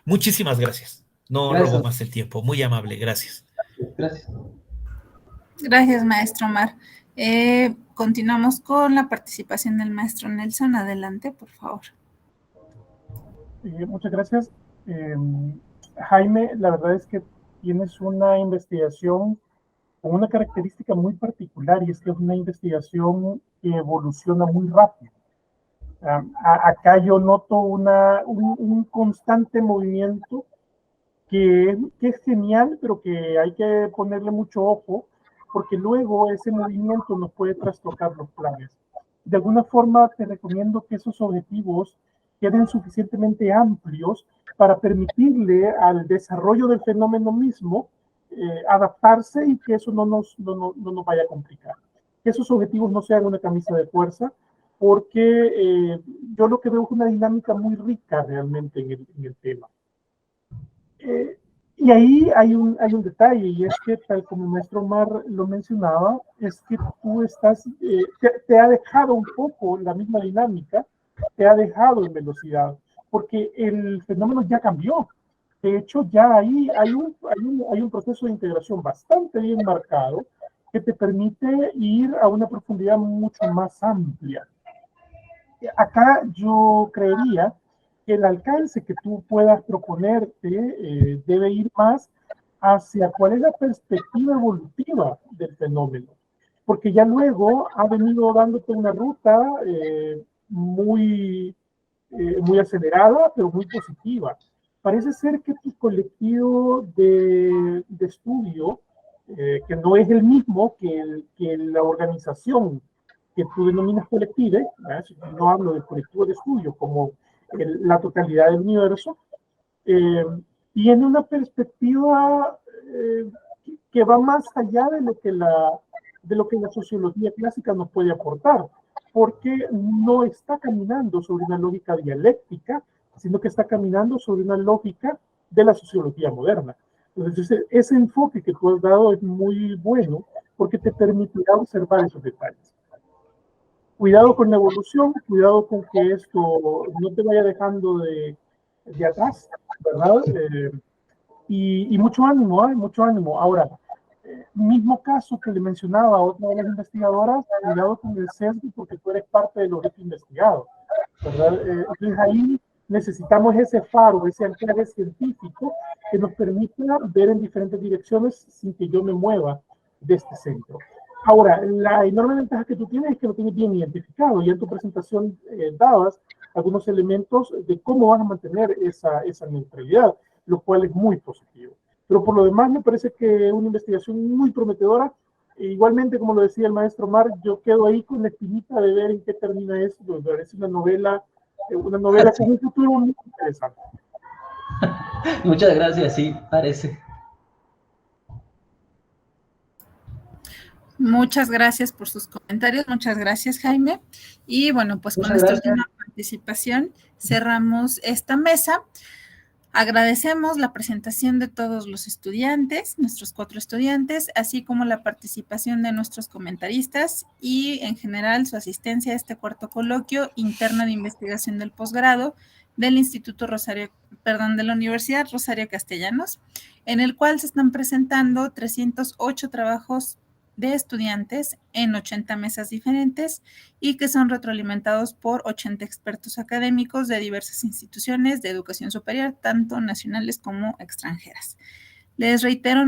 Muchísimas gracias. No Gracias. robo más el tiempo. Muy amable. Gracias. Gracias. Gracias, maestro Omar. Continuamos con la participación del maestro Nelson. Adelante, por favor. Muchas gracias. Jaime, la verdad es que tienes una investigación con una característica muy particular, y es que es una investigación que evoluciona muy rápido. Acá yo noto un constante movimiento que es genial, pero que hay que ponerle mucho ojo, porque luego ese movimiento nos puede trastocar los planes. De alguna forma te recomiendo que esos objetivos queden suficientemente amplios para permitirle al desarrollo del fenómeno mismo adaptarse, y que eso no nos vaya a complicar. Que esos objetivos no sean una camisa de fuerza, porque yo lo que veo es una dinámica muy rica realmente en el tema. Y ahí hay un detalle, y es que, tal como el maestro Omar lo mencionaba, es que tú estás, te ha dejado un poco la misma dinámica, te ha dejado en velocidad, porque el fenómeno ya cambió. De hecho, ya ahí hay un proceso de integración bastante bien marcado, que te permite ir a una profundidad mucho más amplia. Acá yo creería que el alcance que tú puedas proponerte debe ir más hacia cuál es la perspectiva evolutiva del fenómeno, porque ya luego ha venido dándote una ruta muy acelerada, pero muy positiva. Parece ser que tu colectivo de estudio, que no es el mismo que la organización que tú denominas colectiva, no hablo del colectivo de estudio como la totalidad del universo, tiene una perspectiva que va más allá de lo que la sociología clásica nos puede aportar, porque no está caminando sobre una lógica dialéctica, sino que está caminando sobre una lógica de la sociología moderna. Entonces, ese enfoque que tú has dado es muy bueno, porque te permitirá observar esos detalles. Cuidado con la evolución, cuidado con que esto no te vaya dejando de atrás, ¿verdad? Y mucho ánimo, mucho ánimo. Ahora, mismo caso que le mencionaba a otra de las investigadoras, cuidado con el sesgo, porque tú eres parte del objeto investigado, ¿verdad? Entonces ahí necesitamos ese faro, ese anclaje científico que nos permita ver en diferentes direcciones sin que yo me mueva de este centro. Ahora, la enorme ventaja que tú tienes es que lo tienes bien identificado, y en tu presentación dabas algunos elementos de cómo vas a mantener esa neutralidad, lo cual es muy positivo. Pero por lo demás me parece que es una investigación muy prometedora. E igualmente, como lo decía el maestro Omar, yo quedo ahí con la espinita de ver en qué termina esto. Me parece una novela con un futuro muy interesante. Muchas gracias, sí, parece. Muchas gracias por sus comentarios, muchas gracias, Jaime. Y bueno, pues con esta última participación cerramos esta mesa. Agradecemos la presentación de todos los estudiantes, nuestros 4 estudiantes, así como la participación de nuestros comentaristas y en general su asistencia a este cuarto coloquio interno de investigación del posgrado del de la Universidad Rosario Castellanos, en el cual se están presentando 308 trabajos de estudiantes en 80 mesas diferentes y que son retroalimentados por 80 expertos académicos de diversas instituciones de educación superior, tanto nacionales como extranjeras. Les reitero